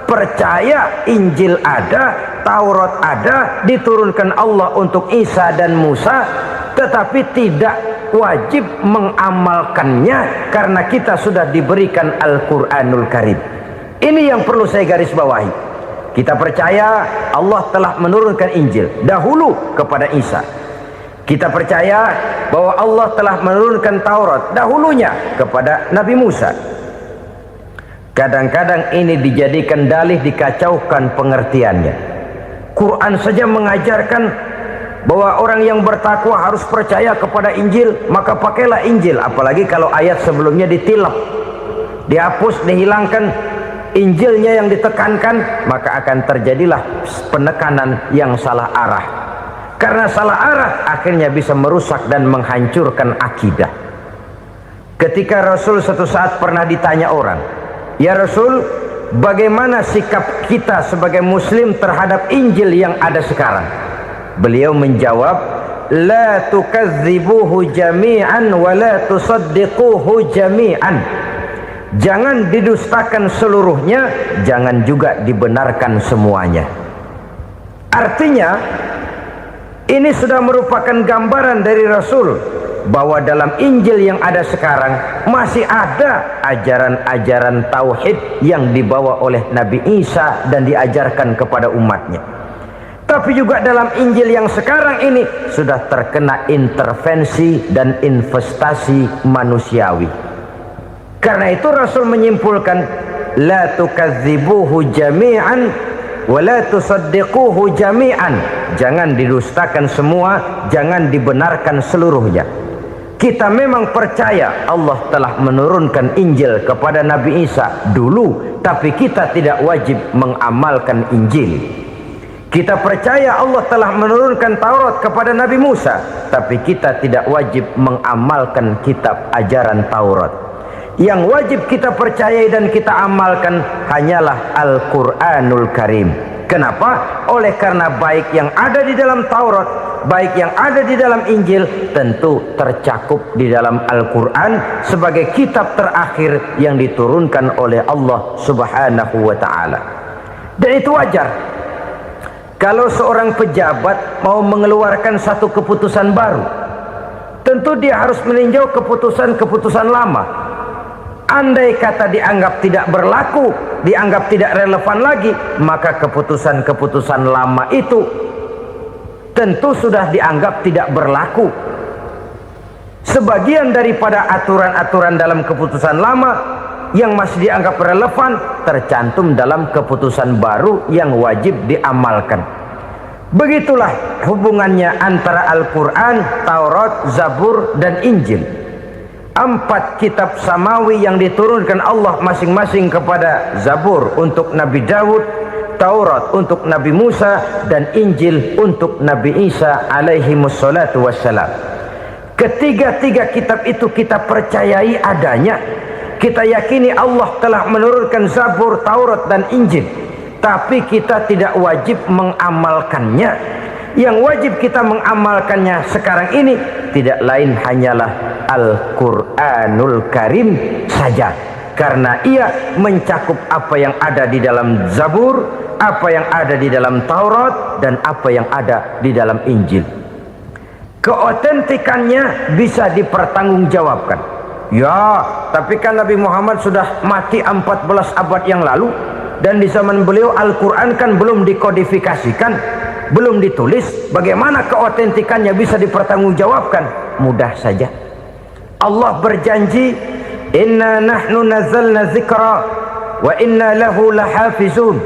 percaya Injil ada, Taurat ada, diturunkan Allah untuk Isa dan Musa, tetapi tidak wajib mengamalkannya karena kita sudah diberikan Al-Quranul Karim. Ini yang perlu saya garis bawahi. Kita percaya Allah telah menurunkan Injil dahulu kepada Isa. Kita percaya bahwa Allah telah menurunkan Taurat dahulunya kepada Nabi Musa. Kadang-kadang ini dijadikan dalih, dikacaukan pengertiannya. Quran saja mengajarkan bahwa orang yang bertakwa harus percaya kepada Injil, maka pakailah Injil. Apalagi kalau ayat sebelumnya ditilap, dihapus, dihilangkan, Injilnya yang ditekankan, maka akan terjadilah penekanan yang salah arah. Karena salah arah akhirnya bisa merusak dan menghancurkan akidah. Ketika Rasul suatu saat pernah ditanya orang, "Ya Rasul, bagaimana sikap kita sebagai muslim terhadap Injil yang ada sekarang?" Beliau menjawab, "La tukadzibuhu jami'an wa la tusaddiquhu jami'an." Jangan didustakan seluruhnya, jangan juga dibenarkan semuanya. Artinya, ini sudah merupakan gambaran dari Rasul bahwa dalam Injil yang ada sekarang masih ada ajaran-ajaran tauhid yang dibawa oleh Nabi Isa dan diajarkan kepada umatnya. Tapi juga dalam Injil yang sekarang ini sudah terkena intervensi dan investasi manusiawi. Karena itu Rasul menyimpulkan, la tukadzibuhu jami'an wa la tusaddiquhu jami'an. Jangan didustakan semua, jangan dibenarkan seluruhnya. Kita memang percaya Allah telah menurunkan Injil kepada Nabi Isa dulu, tapi kita tidak wajib mengamalkan Injil. Kita percaya Allah telah menurunkan Taurat kepada Nabi Musa, tapi kita tidak wajib mengamalkan kitab ajaran Taurat. Yang wajib kita percayai dan kita amalkan hanyalah Al-Quranul Karim. Kenapa? Oleh karena baik yang ada di dalam Taurat, baik yang ada di dalam Injil, tentu tercakup di dalam Al-Quran sebagai kitab terakhir yang diturunkan oleh Allah Subhanahu wa ta'ala. Dan itu wajar. Kalau seorang pejabat mau mengeluarkan satu keputusan baru, tentu dia harus meninjau keputusan-keputusan lama. Andai kata dianggap tidak berlaku, dianggap tidak relevan lagi, maka keputusan-keputusan lama itu tentu sudah dianggap tidak berlaku. Sebagian daripada aturan-aturan dalam keputusan lama yang masih dianggap relevan tercantum dalam keputusan baru yang wajib diamalkan. Begitulah hubungannya antara Al-Quran, Taurat, Zabur, dan Injil. 4 kitab samawi yang diturunkan Allah masing-masing kepada Zabur untuk Nabi Daud, Taurat untuk Nabi Musa, dan Injil untuk Nabi Isa alaihi wassalatu wassalam. Ketiga-tiga kitab itu kita percayai adanya. Kita yakini Allah telah menurunkan Zabur, Taurat, dan Injil. Tapi kita tidak wajib mengamalkannya. Yang wajib kita mengamalkannya sekarang ini tidak lain hanyalah Al-Quranul Karim saja. Karena ia mencakup apa yang ada di dalam Zabur, apa yang ada di dalam Taurat, dan apa yang ada di dalam Injil. Keotentikannya bisa dipertanggungjawabkan. Ya, tapi kan Nabi Muhammad sudah mati 14 abad yang lalu, dan di zaman beliau Al-Quran kan belum dikodifikasikan, belum ditulis. Bagaimana keotentikannya bisa dipertanggungjawabkan? Mudah saja. Allah berjanji, inna nahnu nazzalna dzikra wa inna lahu lahafizun.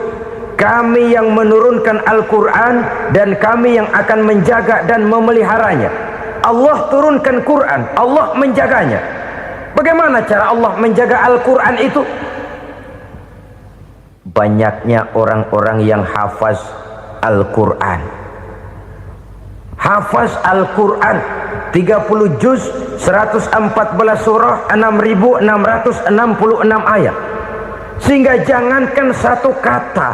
Kami yang menurunkan Al-Quran dan kami yang akan menjaga dan memeliharanya. Allah turunkan Quran, Allah menjaganya. Bagaimana cara Allah menjaga Al-Quran itu? Banyaknya orang-orang yang hafaz Al-Quran. Hafaz Al-Quran 30 juz, 114 surah, 6.666 ayat. Sehingga jangankan satu kata,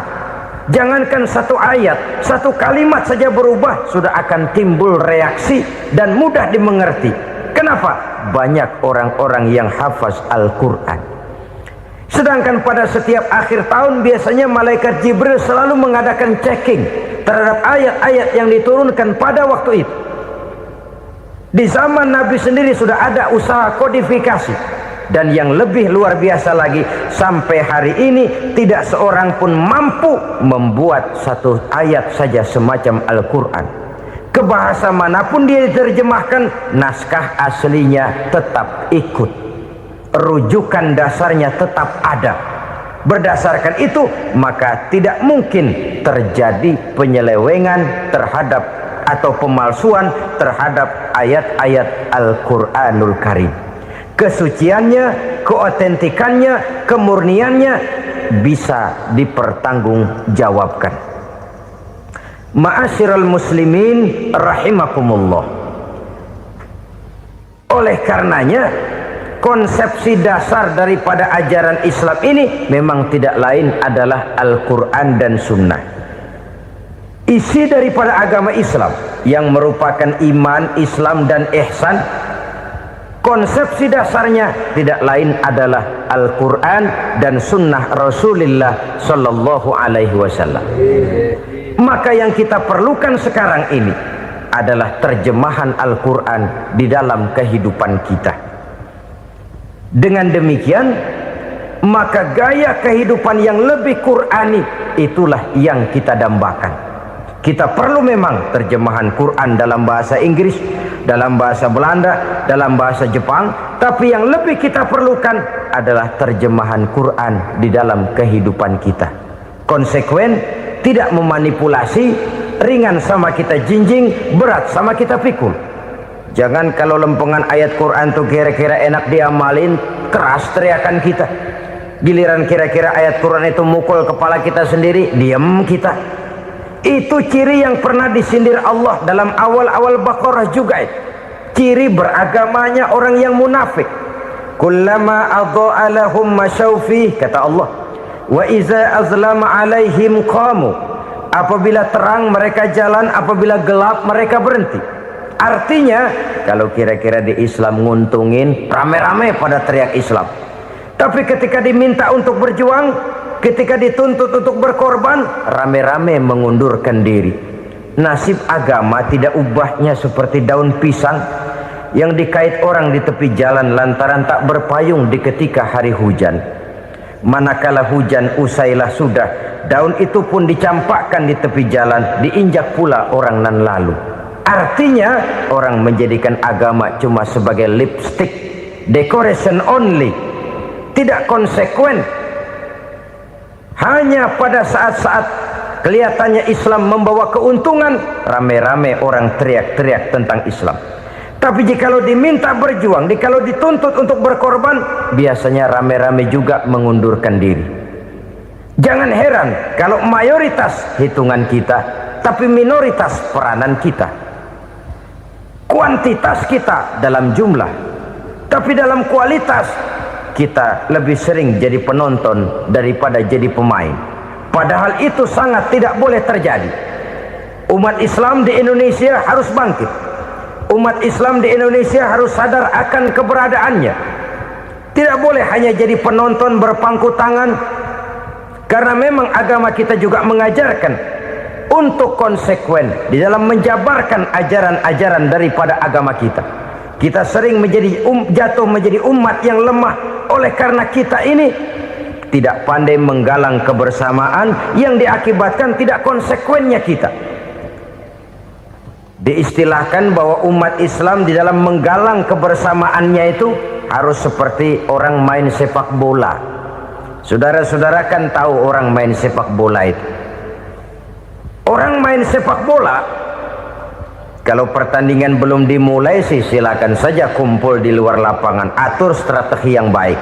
jangankan satu ayat, satu kalimat saja berubah sudah akan timbul reaksi dan mudah dimengerti. Kenapa? Banyak orang-orang yang hafaz Al-Quran. Sedangkan pada setiap akhir tahun biasanya malaikat Jibril selalu mengadakan checking terhadap ayat-ayat yang diturunkan pada waktu itu. Di zaman Nabi sendiri sudah ada usaha kodifikasi. Dan yang lebih luar biasa lagi, sampai hari ini tidak seorang pun mampu membuat satu ayat saja semacam Al-Quran. Ke bahasa manapun dia diterjemahkan, naskah aslinya tetap ikut, rujukan dasarnya tetap ada. Berdasarkan itu maka tidak mungkin terjadi penyelewengan terhadap atau pemalsuan terhadap ayat-ayat Al-Quranul Karim. Kesuciannya, keotentikannya, kemurniannya bisa dipertanggungjawabkan. Ma'asyiral muslimin rahimakumullah. Oleh karenanya, konsepsi dasar daripada ajaran Islam ini memang tidak lain adalah Al-Quran dan Sunnah. Isi daripada agama Islam yang merupakan iman, Islam, dan ihsan, konsepsi dasarnya tidak lain adalah Al-Quran dan Sunnah Rasulullah Sallallahu Alaihi Wasallam. Maka yang kita perlukan sekarang ini adalah terjemahan Al-Quran di dalam kehidupan kita. Dengan demikian, maka gaya kehidupan yang lebih Qurani itulah yang kita dambakan. Kita perlu memang terjemahan Quran dalam bahasa Inggris, dalam bahasa Belanda, dalam bahasa Jepang, tapi yang lebih kita perlukan adalah terjemahan Quran di dalam kehidupan kita. Konsekuen, tidak memanipulasi, ringan sama kita jinjing, berat sama kita pikul. Jangan kalau lempengan ayat Quran tuh kira-kira enak diamalin, keras teriakan kita. Giliran kira-kira ayat Quran itu mukul kepala kita sendiri, diam kita. Itu ciri yang pernah disindir Allah dalam awal-awal Baqarah juga itu. Ciri beragamanya orang yang munafik. Kullama adha'a lahum masyawfih, kata Allah. Wa iza azlama alaihim qamu. Apabila terang mereka jalan, apabila gelap mereka berhenti. Artinya, kalau kira-kira di Islam nguntungin, rame-rame pada teriak Islam. Tapi ketika diminta untuk berjuang, ketika dituntut untuk berkorban, rame-rame mengundurkan diri. Nasib agama tidak ubahnya seperti daun pisang yang dikait orang di tepi jalan lantaran tak berpayung di ketika hari hujan. Manakala hujan usailah sudah, daun itu pun dicampakkan di tepi jalan, diinjak pula orang nan lalu. Artinya orang menjadikan agama cuma sebagai lipstick, decoration only, tidak konsekuen. Hanya pada saat-saat kelihatannya Islam membawa keuntungan, rame-rame orang teriak-teriak tentang Islam. Tapi jikalau diminta berjuang, jikalau dituntut untuk berkorban, biasanya rame-rame juga mengundurkan diri. Jangan heran kalau mayoritas hitungan kita, tapi minoritas peranan kita. Kuantitas kita dalam jumlah, tapi dalam kualitas kita lebih sering jadi penonton daripada jadi pemain. Padahal itu sangat tidak boleh terjadi. Umat Islam di Indonesia harus bangkit. Umat Islam di Indonesia harus sadar akan keberadaannya. Tidak boleh hanya jadi penonton berpangku tangan, karena memang agama kita juga mengajarkan untuk konsekuen di dalam menjabarkan ajaran-ajaran daripada agama kita. Kita sering jatuh menjadi umat yang lemah oleh karena kita ini tidak pandai menggalang kebersamaan yang diakibatkan tidak konsekuennya kita. Diistilahkan bahwa umat Islam di dalam menggalang kebersamaannya itu harus seperti orang main sepak bola. Saudara-saudara kan tahu orang main sepak bola itu. Orang main sepak bola, kalau pertandingan belum dimulai sih silakan saja kumpul di luar lapangan, atur strategi yang baik.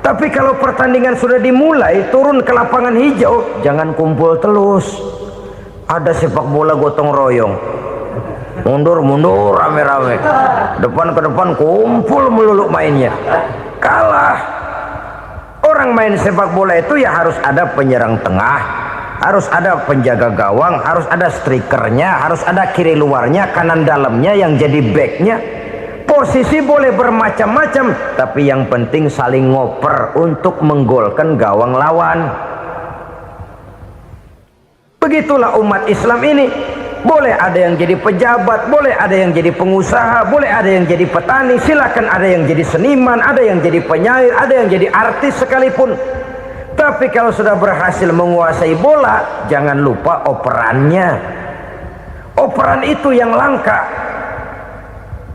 Tapi kalau pertandingan sudah dimulai, turun ke lapangan hijau, jangan kumpul terus. Ada sepak bola gotong royong, mundur-mundur rame-rame, depan ke depan kumpul melulu mainnya. Kalah. Orang main sepak bola itu ya harus ada penyerang tengah, harus ada penjaga gawang, harus ada strikernya, harus ada kiri luarnya, kanan dalamnya yang jadi backnya. Posisi boleh bermacam-macam, tapi yang penting saling ngoper untuk menggolkan gawang lawan. Begitulah umat Islam ini. Boleh ada yang jadi pejabat, boleh ada yang jadi pengusaha, boleh ada yang jadi petani, silakan ada yang jadi seniman, ada yang jadi penyair, ada yang jadi artis sekalipun. Tapi kalau sudah berhasil menguasai bola, jangan lupa operannya. Operan itu yang langka.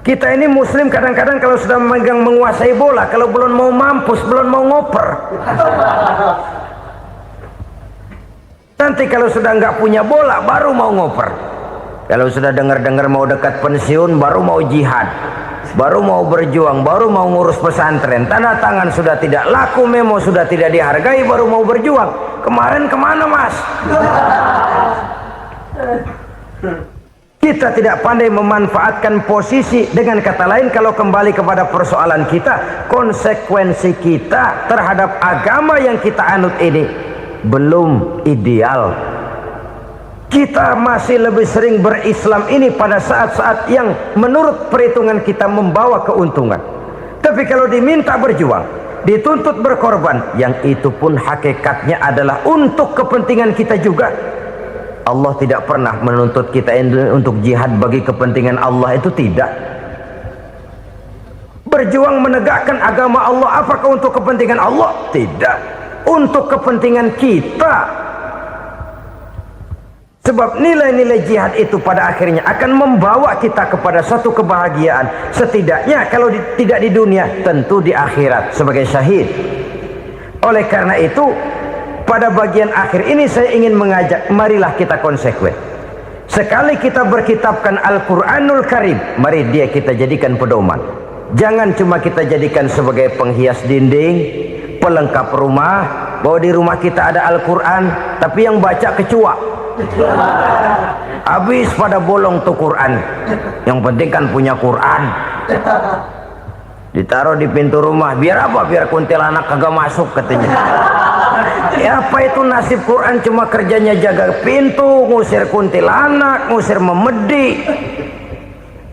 Kita ini muslim kadang-kadang kalau sudah memegang menguasai bola, kalau belum mau mampus, belum mau ngoper. Nanti kalau sudah nggak punya bola, baru mau ngoper. Kalau sudah dengar-dengar mau dekat pensiun, baru mau jihad, baru mau berjuang, baru mau ngurus pesantren. Tanda tangan sudah tidak laku, memo sudah tidak dihargai, baru mau berjuang. Kemarin kemana mas? Kita tidak pandai memanfaatkan posisi. Dengan kata lain, kalau kembali kepada persoalan kita, konsekuensi kita terhadap agama yang kita anut ini belum ideal. Kita masih lebih sering berislam ini pada saat-saat yang menurut perhitungan kita membawa keuntungan. Tapi kalau diminta berjuang, dituntut berkorban, yang itu pun hakikatnya adalah untuk kepentingan kita juga. Allah tidak pernah menuntut kita untuk jihad bagi kepentingan Allah, itu tidak. Berjuang menegakkan agama Allah, apakah untuk kepentingan Allah? Tidak. Untuk kepentingan kita. Sebab nilai-nilai jihad itu pada akhirnya akan membawa kita kepada satu kebahagiaan. Setidaknya kalau tidak di dunia, tentu di akhirat sebagai syahid. Oleh karena itu, pada bagian akhir ini saya ingin mengajak, marilah kita konsekuen. Sekali kita berkitabkan Al-Quranul Karim, mari dia kita jadikan pedoman. Jangan cuma kita jadikan sebagai penghias dinding, pelengkap rumah, bahwa di rumah kita ada Al-Quran, tapi yang baca kecoa. Habis pada bolong tuh Quran. Yang penting kan punya Quran, ditaruh di pintu rumah. Biar apa? Biar kuntilanak kagak masuk katanya. Ya apa itu nasib Quran? Cuma kerjanya jaga pintu, ngusir kuntilanak, ngusir memedi.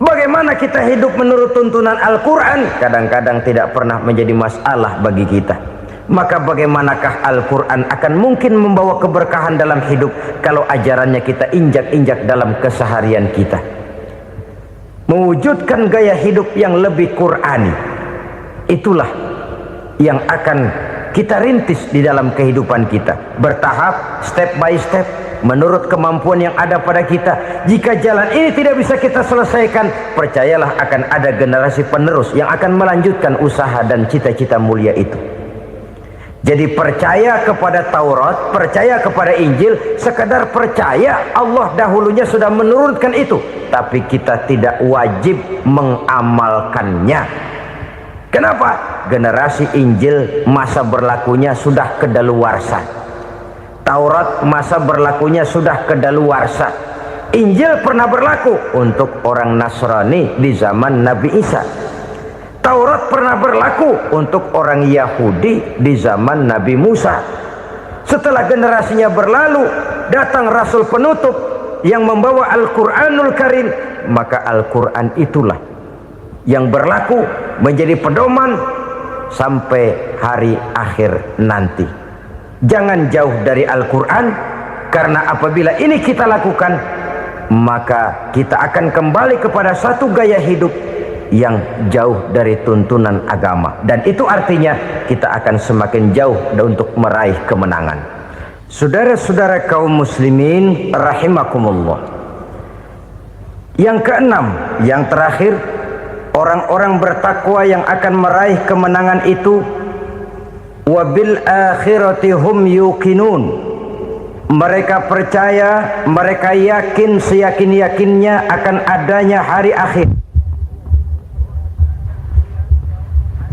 Bagaimana kita hidup menurut tuntunan Al-Quran? Kadang-kadang tidak pernah menjadi masalah bagi kita. Maka bagaimanakah Al-Quran akan mungkin membawa keberkahan dalam hidup kalau ajarannya kita injak-injak dalam keseharian kita? Mewujudkan gaya hidup yang lebih Qurani, itulah yang akan kita rintis di dalam kehidupan kita, bertahap, step by step, menurut kemampuan yang ada pada kita. Jika jalan ini tidak bisa kita selesaikan, percayalah akan ada generasi penerus yang akan melanjutkan usaha dan cita-cita mulia itu. Jadi percaya kepada Taurat, percaya kepada Injil, sekadar percaya Allah dahulunya sudah menurunkan itu, tapi kita tidak wajib mengamalkannya. Kenapa? Generasi Injil masa berlakunya sudah kedaluarsa, Taurat masa berlakunya sudah kedaluarsa, Injil pernah berlaku untuk orang Nasrani di zaman Nabi Isa, Taurat pernah berlaku untuk orang Yahudi di zaman Nabi Musa. Setelah generasinya berlalu, datang Rasul penutup yang membawa Al-Quranul Karim, maka Al-Quran itulah yang berlaku menjadi pedoman sampai hari akhir nanti. Jangan jauh dari Al-Quran, karena apabila ini kita lakukan, maka kita akan kembali kepada satu gaya hidup yang jauh dari tuntunan agama, dan itu artinya kita akan semakin jauh untuk meraih kemenangan. Saudara-saudara kaum muslimin rahimakumullah, yang keenam, yang terakhir, orang-orang bertakwa yang akan meraih kemenangan itu wabil akhirati hum yuqinun, mereka percaya, mereka yakin seyakin-yakinnya akan adanya hari akhir,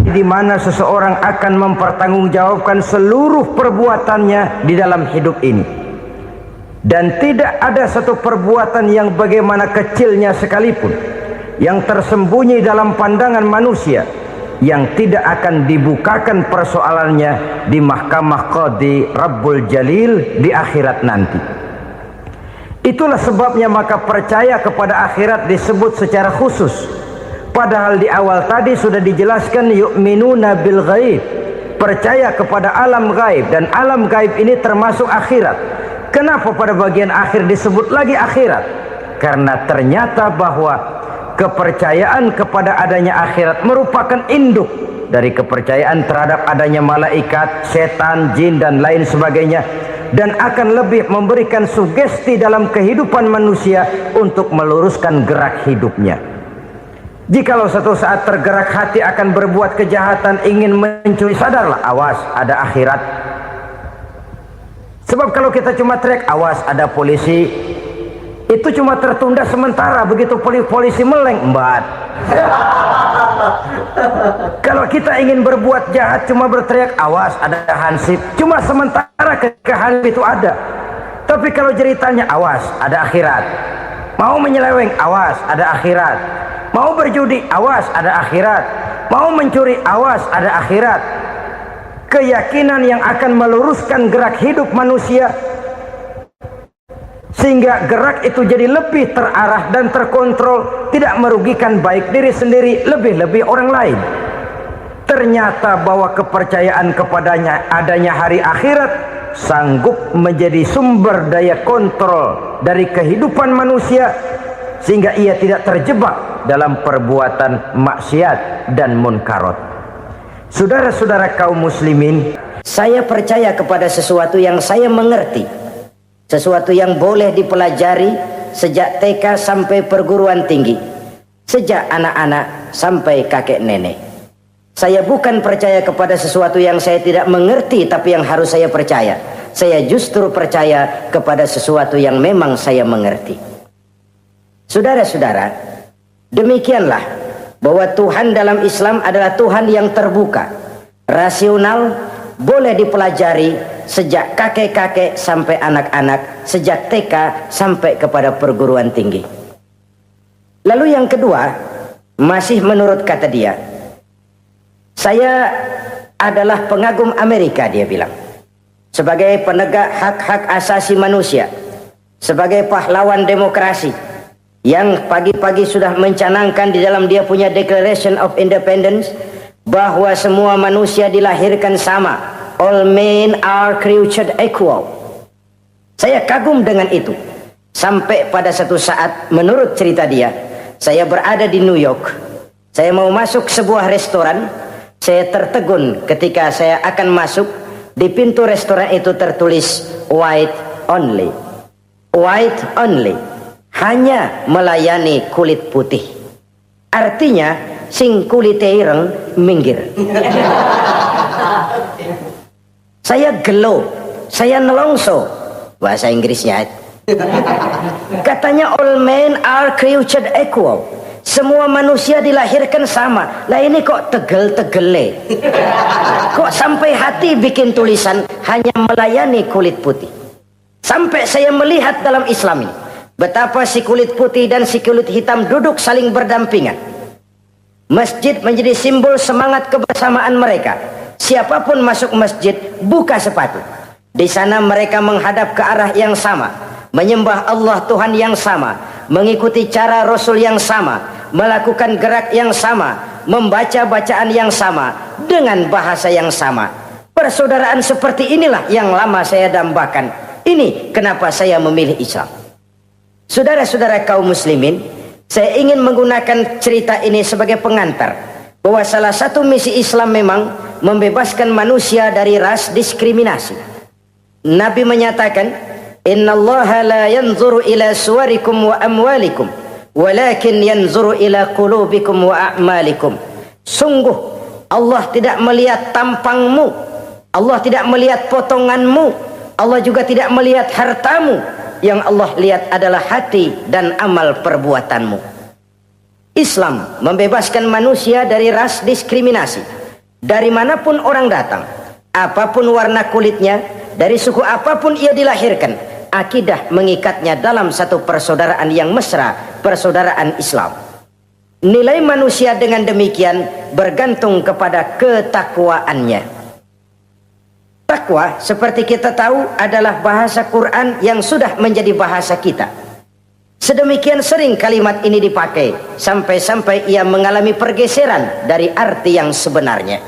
di mana seseorang akan mempertanggungjawabkan seluruh perbuatannya di dalam hidup ini, dan tidak ada satu perbuatan yang bagaimana kecilnya sekalipun yang tersembunyi dalam pandangan manusia yang tidak akan dibukakan persoalannya di mahkamah Qadi Rabbul Jalil di akhirat nanti. Itulah sebabnya maka percaya kepada akhirat disebut secara khusus. Padahal di awal tadi sudah dijelaskan yu'minuna bil ghaib, percaya kepada alam gaib, dan alam gaib ini termasuk akhirat. Kenapa pada bagian akhir disebut lagi akhirat? Karena ternyata bahwa kepercayaan kepada adanya akhirat merupakan induk dari kepercayaan terhadap adanya malaikat, setan, jin dan lain sebagainya, dan akan lebih memberikan sugesti dalam kehidupan manusia untuk meluruskan gerak hidupnya. Jikalau satu saat tergerak hati akan berbuat kejahatan, ingin mencuri, sadarlah, awas ada akhirat. Sebab kalau kita cuma teriak awas ada polisi, itu cuma tertunda sementara, begitu polisi meleng embat. Kalau kita ingin berbuat jahat cuma berteriak awas ada hansip, cuma sementara ketika hansip itu ada. Tapi kalau ceritanya awas ada akhirat, mau menyeleweng awas ada akhirat, mau berjudi awas ada akhirat, mau mencuri awas ada akhirat. Keyakinan yang akan meluruskan gerak hidup manusia sehingga gerak itu jadi lebih terarah dan terkontrol, tidak merugikan baik diri sendiri, lebih-lebih orang lain. Ternyata bahwa kepercayaan kepadanya adanya hari akhirat sanggup menjadi sumber daya kontrol dari kehidupan manusia, sehingga ia tidak terjebak dalam perbuatan maksiat dan munkarat. Saudara-saudara kaum muslimin, saya percaya kepada sesuatu yang saya mengerti, sesuatu yang boleh dipelajari sejak TK sampai perguruan tinggi, sejak anak-anak sampai kakek nenek. Saya bukan percaya kepada sesuatu yang saya tidak mengerti tapi yang harus saya percaya. Saya justru percaya kepada sesuatu yang memang saya mengerti. Saudara-saudara, demikianlah bahwa Tuhan dalam Islam adalah Tuhan yang terbuka, rasional, boleh dipelajari sejak kakek-kakek sampai anak-anak, sejak TK sampai kepada perguruan tinggi. Lalu yang kedua, masih menurut kata dia, saya adalah pengagum Amerika, dia bilang, sebagai penegak hak-hak asasi manusia, sebagai pahlawan demokrasi yang pagi-pagi sudah mencanangkan di dalam dia punya Declaration of Independence bahwa semua manusia dilahirkan sama, all men are created equal. Saya kagum dengan itu, sampai pada satu saat menurut cerita dia, saya berada di New York, saya mau masuk sebuah restoran, Saya tertegun ketika saya akan masuk. Di pintu restoran itu tertulis white only. White only. Hanya melayani kulit putih. Artinya sing kulit ireng minggir. Saya gelo, saya nelongso. Bahasa Inggrisnya. Katanya all men are created equal. Semua manusia dilahirkan sama. Lah ini kok tegel-tegele. Kok sampai hati bikin tulisan hanya melayani kulit putih. Sampai saya melihat dalam Islam ini betapa si kulit putih dan si kulit hitam duduk saling berdampingan. Masjid menjadi simbol semangat kebersamaan mereka. Siapapun masuk masjid buka sepatu. Di sana mereka menghadap ke arah yang sama, menyembah Allah Tuhan yang sama, mengikuti cara Rasul yang sama, melakukan gerak yang sama, membaca bacaan yang sama, dengan bahasa yang sama. Persaudaraan seperti inilah yang lama saya dambakan. Ini kenapa saya memilih Islam. Saudara-saudara kaum muslimin, saya ingin menggunakan cerita ini sebagai pengantar bahwa salah satu misi Islam memang membebaskan manusia dari ras diskriminasi. Nabi menyatakan, "Innallaha la yanzuru ila suwarikum wa amwalikum, walakin yanzuru ila qulubikum wa a'malikum." Sungguh Allah tidak melihat tampangmu, Allah tidak melihat potonganmu, Allah juga tidak melihat hartamu. Yang Allah lihat adalah hati dan amal perbuatanmu. Islam membebaskan manusia dari ras diskriminasi. Dari manapun orang datang, apapun warna kulitnya, dari suku apapun ia dilahirkan, akidah mengikatnya dalam satu persaudaraan yang mesra, persaudaraan Islam. Nilai manusia dengan demikian bergantung kepada ketakwaannya. Takwa seperti kita tahu adalah bahasa Quran yang sudah menjadi bahasa kita. Sedemikian sering kalimat ini dipakai sampai-sampai ia mengalami pergeseran dari arti yang sebenarnya.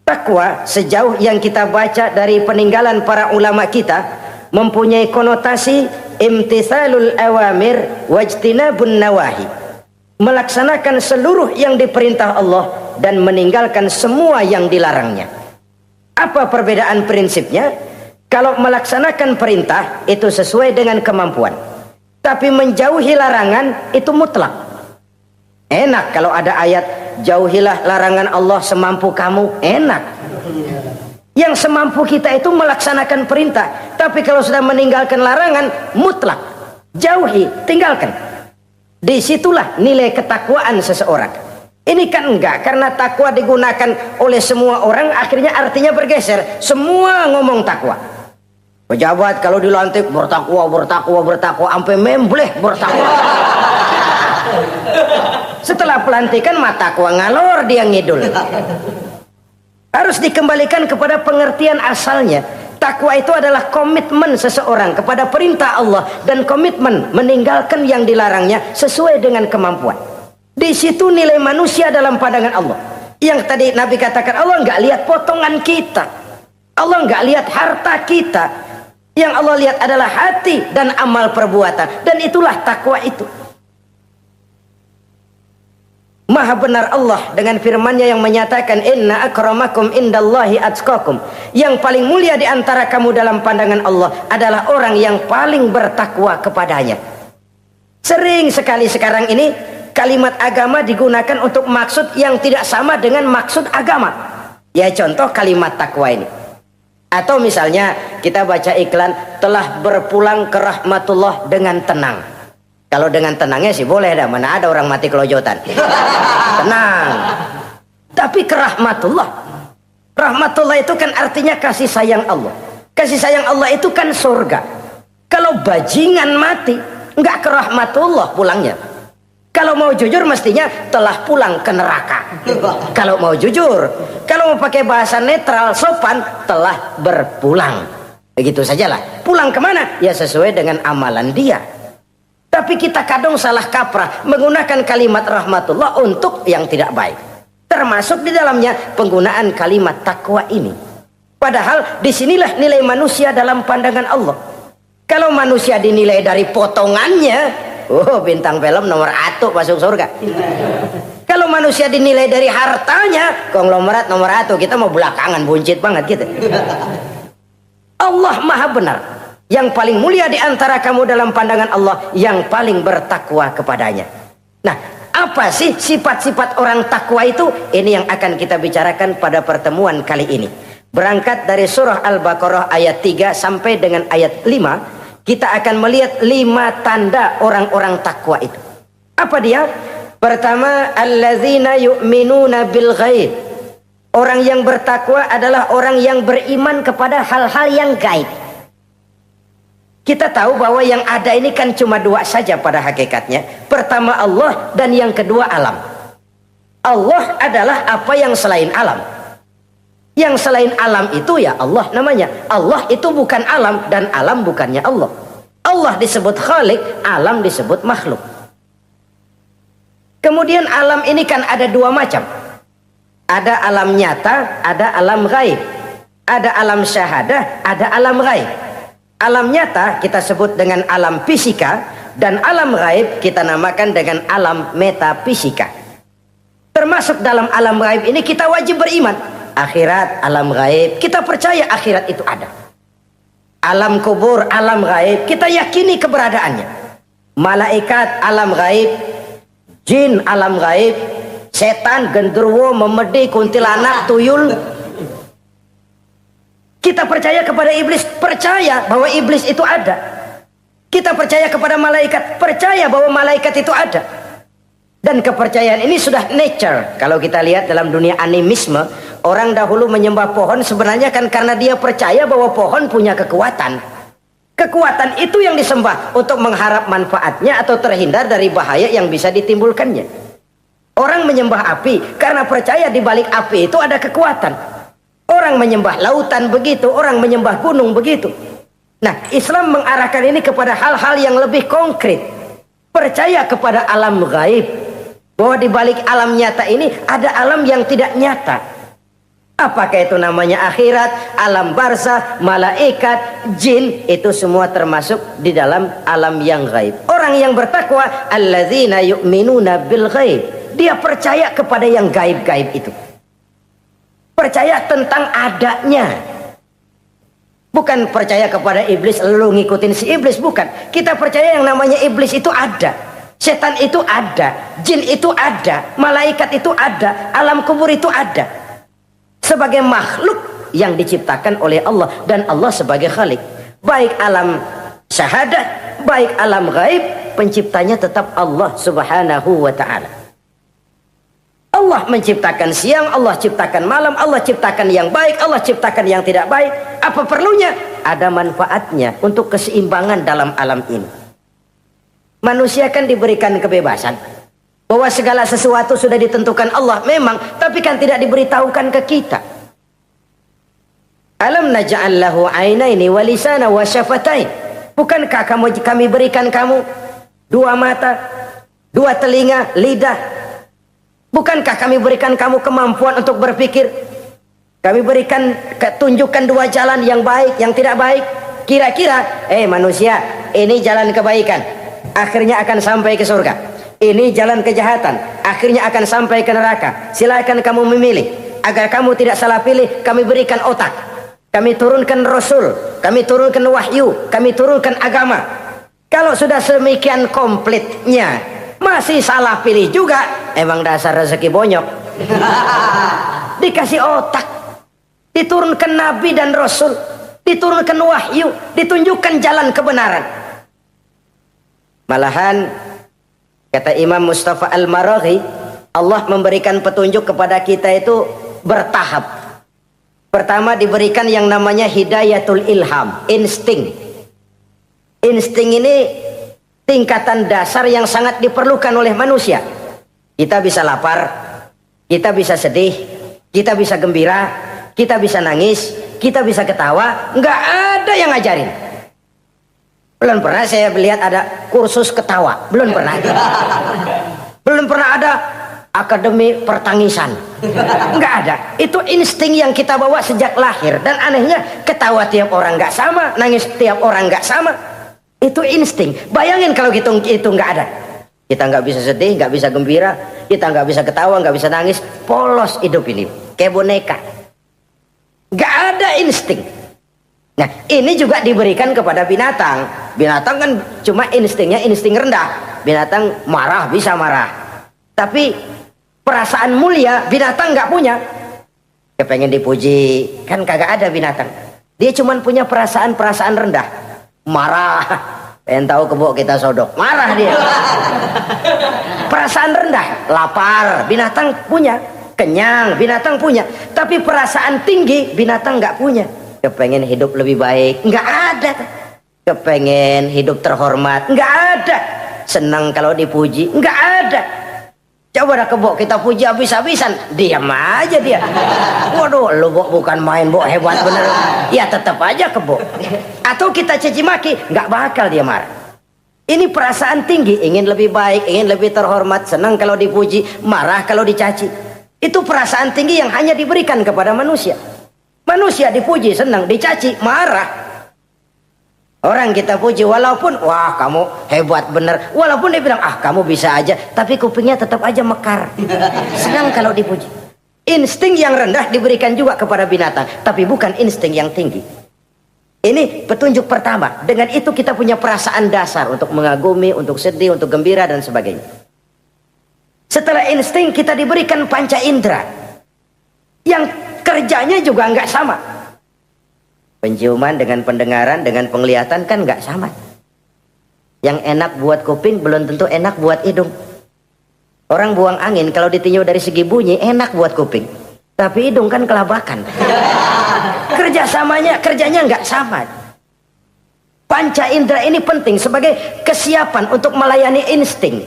Takwa sejauh yang kita baca dari peninggalan para ulama kita mempunyai konotasi imtithalul awamir wajtinabun nawahi. Melaksanakan seluruh yang diperintah Allah dan meninggalkan semua yang dilarangnya. Apa perbedaan prinsipnya? Kalau melaksanakan perintah itu sesuai dengan kemampuan, tapi menjauhi larangan itu mutlak. Enak kalau ada ayat jauhilah larangan Allah semampu kamu, enak. Yang semampu kita itu melaksanakan perintah, tapi kalau sudah meninggalkan larangan mutlak, jauhi, tinggalkan. Disitulah nilai ketakwaan seseorang. Ini kan enggak, karena takwa digunakan oleh semua orang, akhirnya artinya bergeser. Semua ngomong takwa. Pejabat kalau dilantik bertakwa, bertakwa, bertakwa, sampai membleh bertakwa. Setelah pelantikan mata takwa ngalor dia ngidul. Harus dikembalikan kepada pengertian asalnya. Takwa itu adalah komitmen seseorang kepada perintah Allah dan komitmen meninggalkan yang dilarangnya sesuai dengan kemampuan. Di situ nilai manusia dalam pandangan Allah. Yang tadi Nabi katakan Allah nggak lihat potongan kita, Allah nggak lihat harta kita. Yang Allah lihat adalah hati dan amal perbuatan, dan itulah takwa itu. Maha benar Allah dengan firman-Nya yang menyatakan inna akramakum indallahi atqakum. Yang paling mulia di antara kamu dalam pandangan Allah adalah orang yang paling bertakwa kepadanya. Sering sekali sekarang ini kalimat agama digunakan untuk maksud yang tidak sama dengan maksud agama. Ya contoh kalimat takwa ini. Atau misalnya kita baca iklan telah berpulang ke rahmatullah dengan tenang. Kalau dengan tenangnya sih boleh dah, mana ada orang mati kelojotan. Tenang. Tapi ke rahmatullah. Rahmatullah itu kan artinya kasih sayang Allah. Kasih sayang Allah itu kan surga. Kalau bajingan mati, enggak ke rahmatullah pulangnya. Kalau mau jujur mestinya telah pulang ke neraka. Kalau mau jujur, kalau mau pakai bahasa netral sopan, telah berpulang. Begitu sajalah. Pulang kemana? Ya sesuai dengan amalan dia. Tapi kita kadang salah kaprah menggunakan kalimat rahmatullah untuk yang tidak baik. Termasuk di dalamnya penggunaan kalimat takwa ini. Padahal disinilah nilai manusia dalam pandangan Allah. Kalau manusia dinilai dari potongannya, oh bintang film nomor 1 masuk surga. Kalau Kalau manusia dinilai dari hartanya, konglomerat nomor 1, kita mau belakangan, buncit banget gitu. Allah maha benar. Yang paling mulia di antara kamu dalam pandangan Allah, yang paling bertakwa kepadanya. Nah, apa sih sifat-sifat orang takwa itu? Ini yang akan kita bicarakan pada pertemuan kali ini. Berangkat dari surah Al-Baqarah ayat 3 sampai dengan ayat 5, kita akan melihat 5 tanda orang-orang takwa itu. Apa dia? Pertama, allazina yu'minuna bil ghaib. Orang yang bertakwa adalah orang yang beriman kepada hal-hal yang gaib. Kita tahu bahwa yang ada ini kan cuma 2 saja pada hakikatnya. Pertama Allah, dan yang kedua alam. Allah adalah apa yang selain alam. Yang selain alam itu ya Allah namanya. Allah itu bukan alam, dan alam bukannya Allah. Allah disebut Khalik, alam disebut makhluk. Kemudian alam ini kan ada 2 macam. Ada alam nyata, ada alam gaib. Ada alam syahadah, ada alam gaib. Alam nyata kita sebut dengan alam fisika, dan alam gaib kita namakan dengan alam metafisika. Termasuk dalam alam gaib ini kita wajib beriman. Akhirat, alam gaib, kita percaya akhirat itu ada. Alam kubur, alam gaib, kita yakini keberadaannya. Malaikat, alam gaib. Jin, alam gaib. Setan, genderuwo, memedi, kuntilanak, tuyul. Kita percaya kepada iblis, percaya bahwa iblis itu ada. Kita percaya kepada malaikat, percaya bahwa malaikat itu ada. Dan kepercayaan ini sudah nature. Kalau kita lihat dalam dunia animisme, orang dahulu menyembah pohon sebenarnya kan karena dia percaya bahwa pohon punya kekuatan. Kekuatan itu yang disembah untuk mengharap manfaatnya atau terhindar dari bahaya yang bisa ditimbulkannya. Orang menyembah api karena percaya di balik api itu ada kekuatan. Orang menyembah lautan begitu, orang menyembah gunung begitu. Nah, Islam mengarahkan ini kepada hal-hal yang lebih konkret. Percaya kepada alam gaib. Bahwa di balik alam nyata ini ada alam yang tidak nyata. Apakah itu namanya akhirat, alam barzah, malaikat, jin, itu semua termasuk di dalam alam yang gaib. Orang yang bertakwa, allazina yu'minuna bil gaib. Dia percaya kepada yang gaib-gaib itu. Percaya tentang adanya. Bukan percaya kepada iblis lalu ngikutin si iblis, bukan. Kita percaya yang namanya iblis itu ada, setan itu ada, jin itu ada, malaikat itu ada, alam kubur itu ada. Sebagai makhluk yang diciptakan oleh Allah, dan Allah sebagai Khalik. Baik alam syahadat, baik alam gaib, penciptanya tetap Allah Subhanahu wa ta'ala. Allah menciptakan siang, Allah ciptakan malam, Allah ciptakan yang baik, Allah ciptakan yang tidak baik. Apa perlunya? Ada manfaatnya untuk keseimbangan dalam alam ini. Manusia kan diberikan kebebasan. Bahwa segala sesuatu sudah ditentukan Allah, memang, tapi kan tidak diberitahukan ke kita. Alam naj'al lahu 'ainaini wa lisana wa syafatain. Bukankah kami berikan kamu 2 mata, 2 telinga, lidah? Bukankah kami berikan kamu kemampuan untuk berpikir? Kami berikan tunjukkan 2 jalan, yang baik, yang tidak baik. Kira-kira, manusia, ini jalan kebaikan, akhirnya akan sampai ke surga. Ini jalan kejahatan, akhirnya akan sampai ke neraka. Silakan kamu memilih. Agar kamu tidak salah pilih, kami berikan otak. Kami turunkan Rasul, kami turunkan wahyu, kami turunkan agama. Kalau sudah semikian komplitnya, masih salah pilih juga, emang dasar rezeki bonyok. Dikasih otak, diturunkan nabi dan rasul, diturunkan wahyu, ditunjukkan jalan kebenaran. Malahan kata Imam Mustafa Al-Maraghi, Allah memberikan petunjuk kepada kita itu bertahap. Pertama diberikan yang namanya hidayatul ilham, insting. Insting ini tingkatan dasar yang sangat diperlukan oleh manusia. Kita bisa lapar, kita bisa sedih, kita bisa gembira, kita bisa nangis, kita bisa ketawa. Nggak ada yang ngajarin. Belum pernah saya melihat ada kursus ketawa, belum pernah. Belum pernah ada akademi pertangisan, nggak ada. Itu insting yang kita bawa sejak lahir. Dan anehnya, ketawa tiap orang nggak sama, nangis tiap orang nggak sama. Itu insting. Bayangin kalau gitu itu nggak ada. Kita nggak bisa sedih, nggak bisa gembira, kita nggak bisa ketawa, nggak bisa nangis. Polos hidup ini, kayak boneka. Nggak ada insting. Nah, ini juga diberikan kepada binatang. Binatang kan cuma instingnya insting rendah. Binatang marah bisa marah. Tapi perasaan mulia binatang nggak punya. Kepengen dipuji, kan kagak ada binatang. Dia cuma punya perasaan-perasaan rendah. Marah, pengen tahu kebo kita sodok, marah dia. Perasaan rendah, lapar, binatang punya. Kenyang, binatang punya. Tapi perasaan tinggi, binatang nggak punya. Kepengen hidup lebih baik, nggak ada. Kepengen hidup terhormat, nggak ada. Senang kalau dipuji, nggak ada. Coba dah kebo kita puji habis-habisan, diam aja dia. Waduh, lu Bo bukan main Bo, hebat bener. Ya tetap aja kebo. Atau kita caci maki, nggak bakal dia marah. Ini perasaan tinggi, ingin lebih baik, ingin lebih terhormat, senang kalau dipuji, marah kalau dicaci. Itu perasaan tinggi yang hanya diberikan kepada manusia. Manusia dipuji, senang, dicaci, marah. Orang kita puji walaupun, wah kamu hebat bener. Walaupun dia bilang, ah kamu bisa aja. Tapi kupingnya tetap aja mekar. Senang kalau dipuji. Insting yang rendah diberikan juga kepada binatang. Tapi bukan insting yang tinggi. Ini petunjuk pertama. Dengan itu kita punya perasaan dasar untuk mengagumi, untuk sedih, untuk gembira dan sebagainya. Setelah insting kita diberikan panca indera. Yang kerjanya juga nggak sama. Penciuman dengan pendengaran, dengan penglihatan kan nggak sama. Yang enak buat kuping belum tentu enak buat hidung. Orang buang angin kalau ditinjau dari segi bunyi enak buat kuping. Tapi hidung kan kelabakan. Kerjanya nggak sama. Panca indera ini penting sebagai kesiapan untuk melayani insting.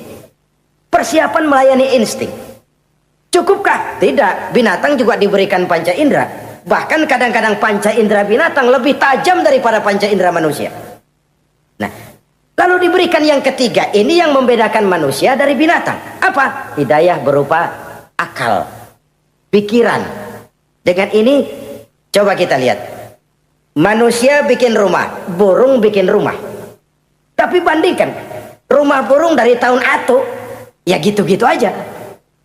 Persiapan melayani insting. Cukupkah? Tidak. Binatang juga diberikan panca indera. Bahkan kadang-kadang panca indera binatang lebih tajam daripada panca indera manusia. Nah, lalu diberikan yang ketiga. Ini yang membedakan manusia dari binatang. Apa? Hidayah berupa akal, pikiran. Dengan ini coba kita lihat. Manusia bikin rumah, burung bikin rumah. Tapi bandingkan rumah burung dari tahun atu, ya gitu-gitu aja.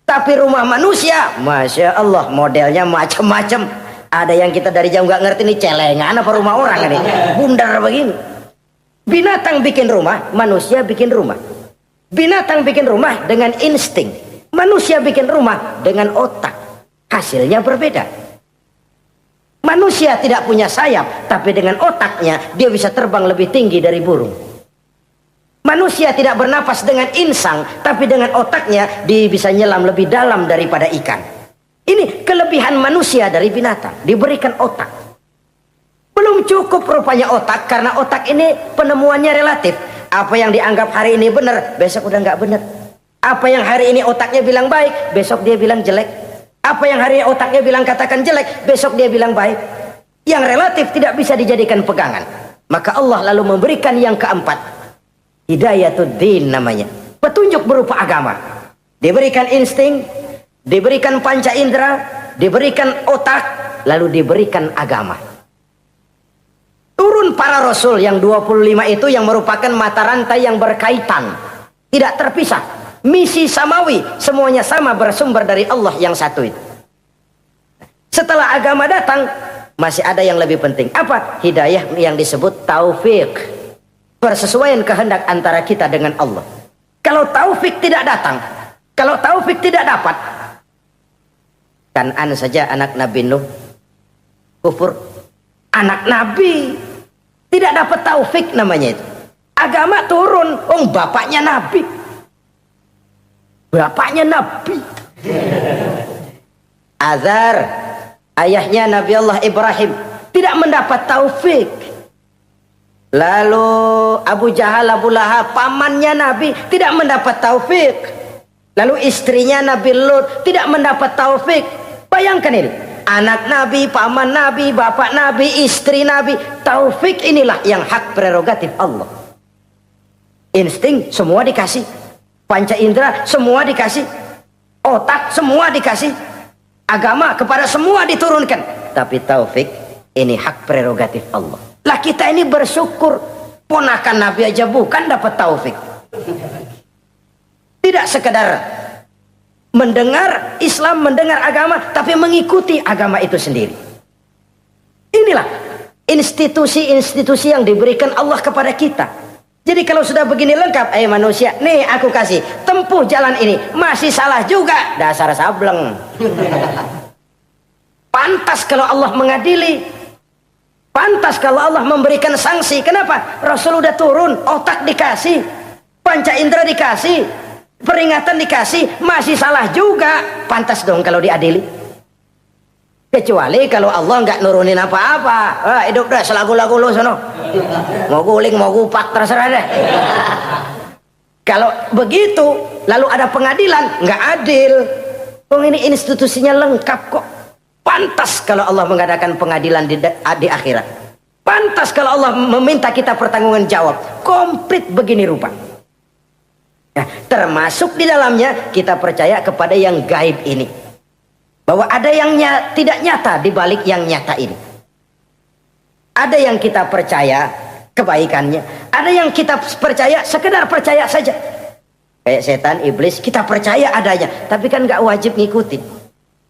Tapi rumah manusia, Masya Allah, modelnya macam-macam. Ada yang kita dari jauh nggak ngerti nih celengan apa rumah orang ini, bundar begini. Binatang bikin rumah, manusia bikin rumah. Binatang bikin rumah dengan insting, manusia bikin rumah dengan otak. Hasilnya berbeda. Manusia tidak punya sayap, tapi dengan otaknya dia bisa terbang lebih tinggi dari burung. Manusia tidak bernapas dengan insang, tapi dengan otaknya dia bisa nyelam lebih dalam daripada ikan. Ini kelebihan manusia dari binatang, diberikan otak. Belum cukup rupanya otak, karena otak ini penemuannya relatif. Apa yang dianggap hari ini benar, besok udah nggak benar. Apa yang hari ini otaknya bilang baik, besok dia bilang jelek. Apa yang hari ini otaknya bilang katakan jelek, besok dia bilang baik. Yang relatif tidak bisa dijadikan pegangan. Maka Allah lalu memberikan yang keempat. Hidayatuddin namanya, petunjuk berupa agama. Diberikan insting, diberikan panca indera, diberikan otak, lalu diberikan agama. Turun para rasul yang 25 itu yang merupakan mata rantai yang berkaitan, tidak terpisah. Misi samawi, semuanya sama bersumber dari Allah yang satu itu. Setelah agama datang, masih ada yang lebih penting. Apa? Hidayah yang disebut taufik. Persesuaian kehendak antara kita dengan Allah. Kalau taufik tidak datang, kalau taufik tidak dapat, Kan'an saja anak Nabi Nuh kufur. Anak Nabi tidak dapat taufik namanya itu. Agama turun, bapaknya Nabi. Bapaknya Nabi. Azar, ayahnya Nabi Allah Ibrahim, tidak mendapat taufik. Lalu Abu Jahal, Abu Lahab, pamannya Nabi, tidak mendapat taufik. Lalu istrinya Nabi Lut tidak mendapat taufik. Bayangkan ini, anak Nabi, paman Nabi, bapak Nabi, istri Nabi. Taufik inilah yang hak prerogatif Allah. Insting semua dikasih, panca indera semua dikasih, otak semua dikasih, agama kepada semua diturunkan. Tapi taufik ini hak prerogatif Allah. Lah kita ini bersyukur, ponakan Nabi aja bukan dapat taufik. Tidak sekedar mendengar Islam, mendengar agama, tapi mengikuti agama itu sendiri. Inilah institusi-institusi yang diberikan Allah kepada kita. Jadi kalau sudah begini lengkap, manusia, nih aku kasih, tempuh jalan ini, masih salah juga, dasar sableng. Pantas kalau Allah mengadili, pantas kalau Allah memberikan sanksi. Kenapa? Rasul udah turun, otak dikasih, panca indera dikasih, peringatan dikasih, masih salah juga, pantas dong kalau diadili. Kecuali kalau Allah nggak nurunin apa-apa, hidup dah selagu-lagu lu sono, mau guling mau gupak terserah deh. Kalau begitu lalu ada pengadilan, nggak adil. Ini institusinya lengkap kok. Pantas kalau Allah mengadakan pengadilan di akhirat. Pantas kalau Allah meminta kita pertanggungan jawab. Komplit begini rupa. Nah, termasuk di dalamnya kita percaya kepada yang gaib ini. Bahwa ada yang tidak nyata di balik yang nyata ini. Ada yang kita percaya kebaikannya, ada yang kita percaya sekedar percaya saja. Kayak setan, iblis, kita percaya adanya, tapi kan nggak wajib ngikutin.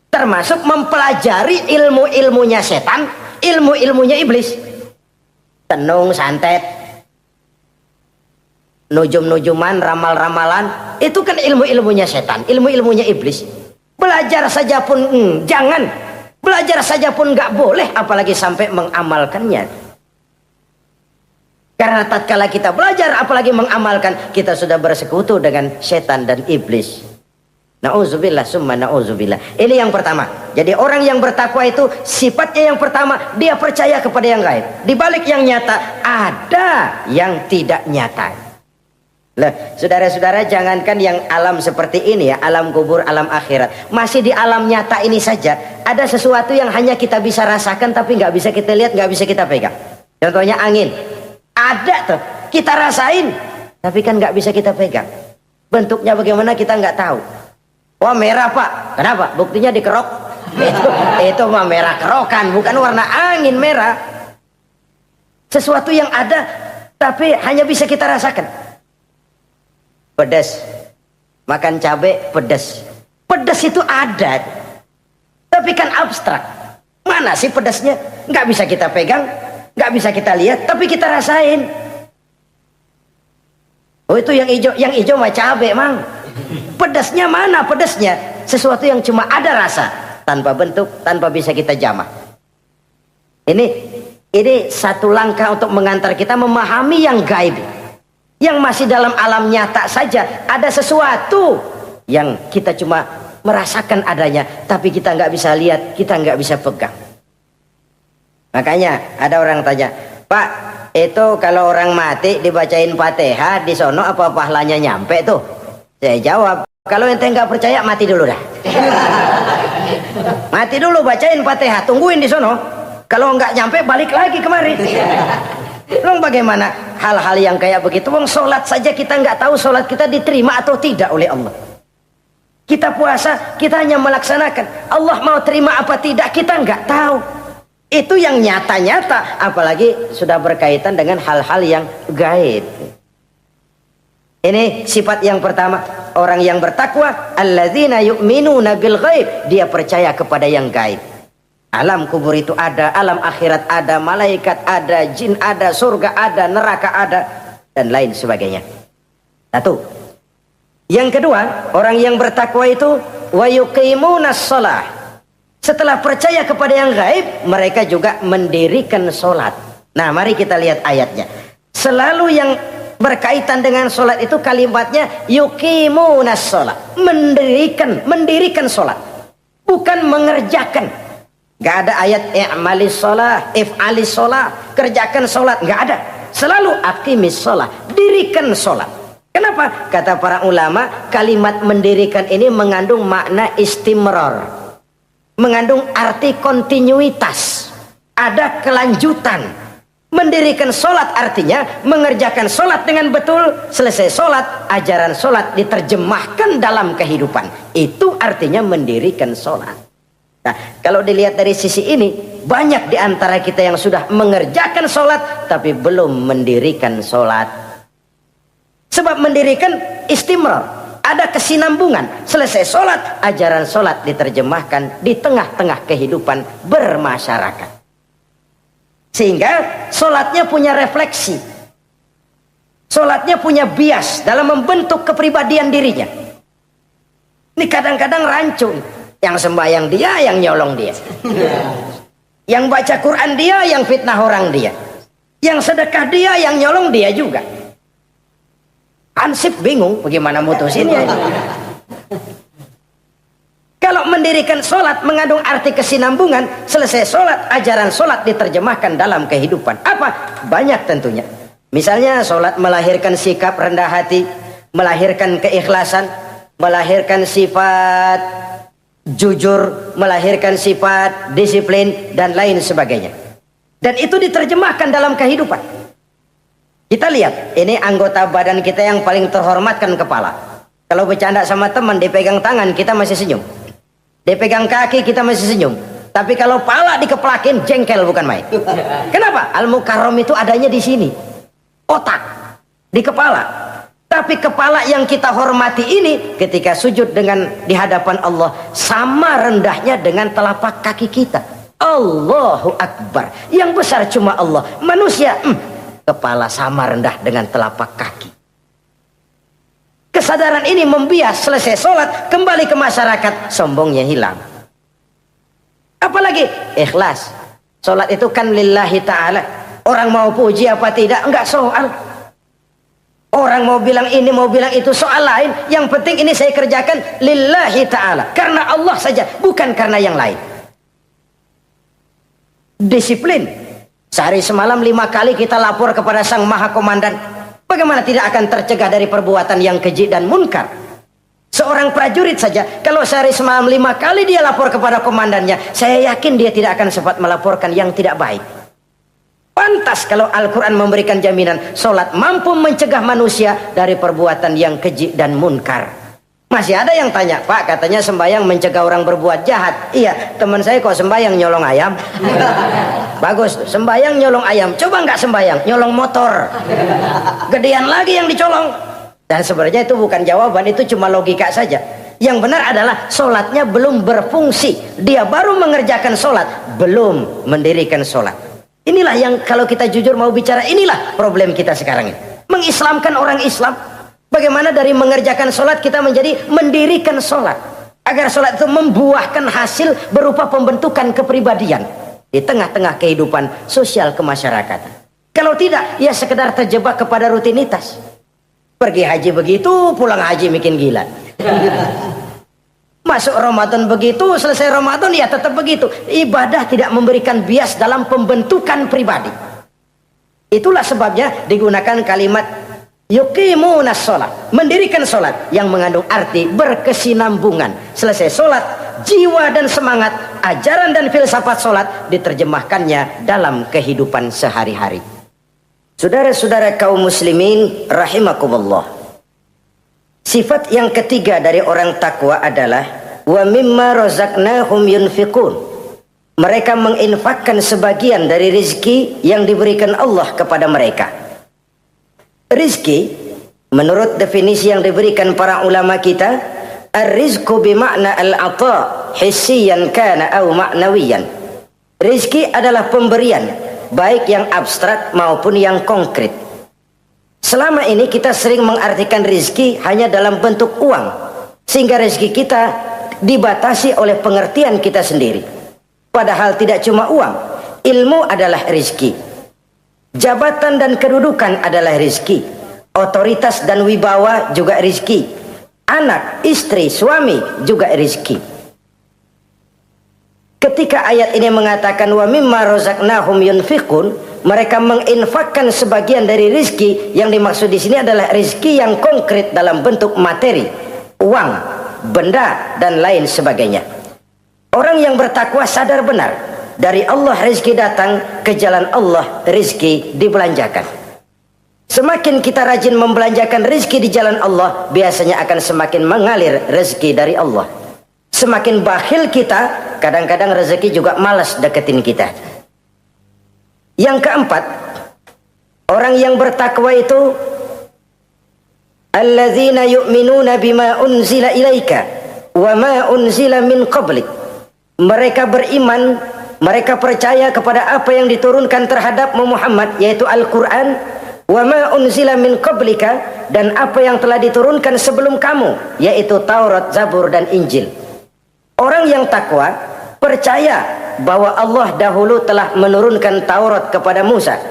Termasuk mempelajari ilmu-ilmunya setan, ilmu-ilmunya iblis. Tenung, santet, nujum-nujuman, ramal-ramalan, itu kan ilmu-ilmunya setan, ilmu-ilmunya iblis. Belajar saja pun jangan, belajar saja pun nggak boleh, apalagi sampai mengamalkannya. Karena tatkala kita belajar apalagi mengamalkan, kita sudah bersekutu dengan setan dan iblis. Nauzubillah summa nauzubillah. Ini yang pertama. Jadi orang yang bertakwa itu sifatnya yang pertama, dia percaya kepada yang gaib. Di balik yang nyata ada yang tidak nyata. Lah, saudara-saudara, jangankan yang alam seperti ini ya, alam kubur, alam akhirat, masih di alam nyata ini saja ada sesuatu yang hanya kita bisa rasakan tapi nggak bisa kita lihat, nggak bisa kita pegang. Contohnya angin, ada tuh kita rasain tapi kan nggak bisa kita pegang. Bentuknya bagaimana kita nggak tahu. Wah, merah pak, kenapa? Buktinya dikerok. Itu mah merah kerokan, bukan warna angin merah. Sesuatu yang ada tapi hanya bisa kita rasakan. Pedas, makan cabai pedas. Pedas itu ada, tapi kan abstrak. Mana sih pedasnya? Nggak bisa kita pegang, nggak bisa kita lihat, tapi kita rasain. Oh, itu yang hijau mah cabai mang. Pedasnya mana pedasnya? Sesuatu yang cuma ada rasa, tanpa bentuk, tanpa bisa kita jamah. Ini satu langkah untuk mengantar kita memahami yang gaib. Yang masih dalam alam nyata saja ada sesuatu yang kita cuma merasakan adanya, tapi kita nggak bisa lihat, kita nggak bisa pegang. Makanya ada orang tanya, Pak, itu kalau orang mati dibacain Fatihah di sono apa pahalanya nyampe tuh? Saya jawab, kalau ente nggak percaya mati dulu dah. Mati dulu bacain Fatihah, tungguin di sono. Kalau nggak nyampe balik lagi kemari. Long bagaimana hal-hal yang kayak begitu? Wong sholat saja kita nggak tahu sholat kita diterima atau tidak oleh Allah. Kita puasa, kita hanya melaksanakan. Allah mau terima apa tidak kita nggak tahu. Itu yang nyata-nyata, apalagi sudah berkaitan dengan hal-hal yang gaib. Ini sifat yang pertama, orang yang bertakwa, alladzina yu'minuna bil ghaib, dia percaya kepada yang gaib. Alam kubur itu ada, alam akhirat ada, malaikat ada, jin ada, surga ada, neraka ada, dan lain sebagainya. Satu. Yang kedua, orang yang bertakwa itu wa yuqimunas shalah. Setelah percaya kepada yang gaib, mereka juga mendirikan sholat. Nah, mari kita lihat ayatnya. Selalu yang berkaitan dengan sholat itu kalimatnya yuqimunas shalah, mendirikan sholat, bukan mengerjakan. Gak ada ayat i'malis sholah, if'alis sholah, kerjakan sholat, gak ada. Selalu aqimis sholah, dirikan sholat. Kenapa? Kata para ulama, kalimat mendirikan ini mengandung makna istimrar, mengandung arti kontinuitas, ada kelanjutan. Mendirikan sholat artinya mengerjakan sholat dengan betul, selesai sholat, ajaran sholat diterjemahkan dalam kehidupan. Itu artinya mendirikan sholat. Nah, kalau dilihat dari sisi ini, banyak di antara kita yang sudah mengerjakan sholat, tapi belum mendirikan sholat. Sebab mendirikan istimrar, Ada kesinambungan. Selesai sholat, ajaran sholat diterjemahkan di tengah-tengah kehidupan bermasyarakat. Sehingga sholatnya punya refleksi. Sholatnya punya bias dalam membentuk kepribadian dirinya. Ini kadang-kadang rancu. Yang sembahyang dia, yang nyolong dia. Yang baca Quran dia, yang fitnah orang dia. Yang sedekah dia, yang nyolong dia juga. Ansip bingung bagaimana mutusinnya. Kalau mendirikan sholat mengandung arti kesinambungan, selesai sholat, ajaran sholat diterjemahkan dalam kehidupan. Apa? Banyak tentunya. Misalnya sholat melahirkan sikap rendah hati, melahirkan keikhlasan, melahirkan sifat jujur, melahirkan sifat disiplin, dan lain sebagainya. Dan itu diterjemahkan dalam kehidupan. Kita lihat, ini anggota badan kita yang paling terhormat kan kepala. Kalau bercanda sama teman, dipegang tangan, kita masih senyum. Dipegang kaki, kita masih senyum. Tapi kalau pala dikeplakin, jengkel bukan main. Kenapa? Al-Mukarram itu adanya di sini. Otak. Di kepala. Tapi kepala yang kita hormati ini, ketika sujud di hadapan Allah, sama rendahnya dengan telapak kaki kita. Allahu Akbar. Yang besar cuma Allah. Manusia, kepala sama rendah dengan telapak kaki. Kesadaran ini membias, selesai sholat, kembali ke masyarakat, sombongnya hilang. Apalagi ikhlas. Sholat itu kan lillahi ta'ala. Orang mau puji apa tidak, enggak soal. Orang mau bilang ini, mau bilang itu, soal lain. Yang penting ini saya kerjakan lillahi ta'ala. Karena Allah saja, bukan karena yang lain. Disiplin. Sehari semalam 5 kali kita lapor kepada Sang Maha Komandan. Bagaimana tidak akan tercegah dari perbuatan yang keji dan munkar? Seorang prajurit saja, kalau sehari semalam 5 kali dia lapor kepada komandannya, saya yakin dia tidak akan sempat melaporkan yang tidak baik. Pantas kalau Al-Quran memberikan jaminan, sholat mampu mencegah manusia dari perbuatan yang keji dan munkar. Masih ada yang tanya, Pak, katanya sembahyang mencegah orang berbuat jahat. Iya, teman saya kok sembahyang nyolong ayam. Bagus, sembahyang nyolong ayam. Coba nggak sembahyang, nyolong motor. Gedean lagi yang dicolong. Dan sebenarnya itu bukan jawaban, itu cuma logika saja. Yang benar adalah sholatnya belum berfungsi. Dia baru mengerjakan sholat, belum mendirikan sholat. Inilah yang kalau kita jujur mau bicara, inilah problem kita sekarang ini. Mengislamkan orang Islam. Bagaimana dari mengerjakan sholat kita menjadi mendirikan sholat. Agar sholat itu membuahkan hasil berupa pembentukan kepribadian. Di tengah-tengah kehidupan sosial kemasyarakatan. Kalau tidak, ya sekedar terjebak kepada rutinitas. Pergi haji begitu, pulang haji bikin gila. Masuk Ramadan begitu, selesai Ramadan ya tetap begitu. Ibadah tidak memberikan bias dalam pembentukan pribadi. Itulah sebabnya digunakan kalimat yuqimunas sholat, mendirikan sholat yang mengandung arti berkesinambungan. Selesai sholat, jiwa dan semangat, ajaran dan filsafat sholat diterjemahkannya dalam kehidupan sehari-hari. Saudara-saudara kaum muslimin rahimakumullah. Sifat yang ketiga dari orang takwa adalah wa mimma razaqnahum yunfiqun. Mereka menginfakkan sebagian dari rezeki yang diberikan Allah kepada mereka. Rizki, menurut definisi yang diberikan para ulama kita, ar-rizqu bimakna al-ata hissiyan kana au ma'nawiyan. Rizki adalah pemberian, baik yang abstrak maupun yang konkret. Selama ini kita sering mengartikan rizki hanya dalam bentuk uang, sehingga rizki kita dibatasi oleh pengertian kita sendiri. Padahal tidak cuma uang, ilmu adalah rizki. Jabatan dan kedudukan adalah rizki. Otoritas dan wibawa juga rizki. Anak, istri, suami juga rizki. Ketika ayat ini mengatakan wa mimma razaqnahum yunfiqun, mereka menginfakkan sebagian dari rizki. Yang dimaksud di sini adalah rizki yang konkret dalam bentuk materi, uang, benda, dan lain sebagainya. Orang yang bertakwa sadar benar, dari Allah rezeki datang, ke jalan Allah rezeki dibelanjakan. Semakin kita rajin membelanjakan rezeki di jalan Allah, biasanya akan semakin mengalir rezeki dari Allah. Semakin bakhil kita, kadang-kadang rezeki juga malas deketin kita. Yang keempat, orang yang bertakwa itu alladzina yu'minuna bima unzila ilaika wa ma unzila min qablik. Mereka beriman, mereka percaya kepada apa yang diturunkan terhadap Muhammad, yaitu Al-Quran, wa ma unzila min qablika, dan apa yang telah diturunkan sebelum kamu, yaitu Taurat, Zabur, dan Injil. Orang yang takwa percaya bahwa Allah dahulu telah menurunkan Taurat kepada Musa,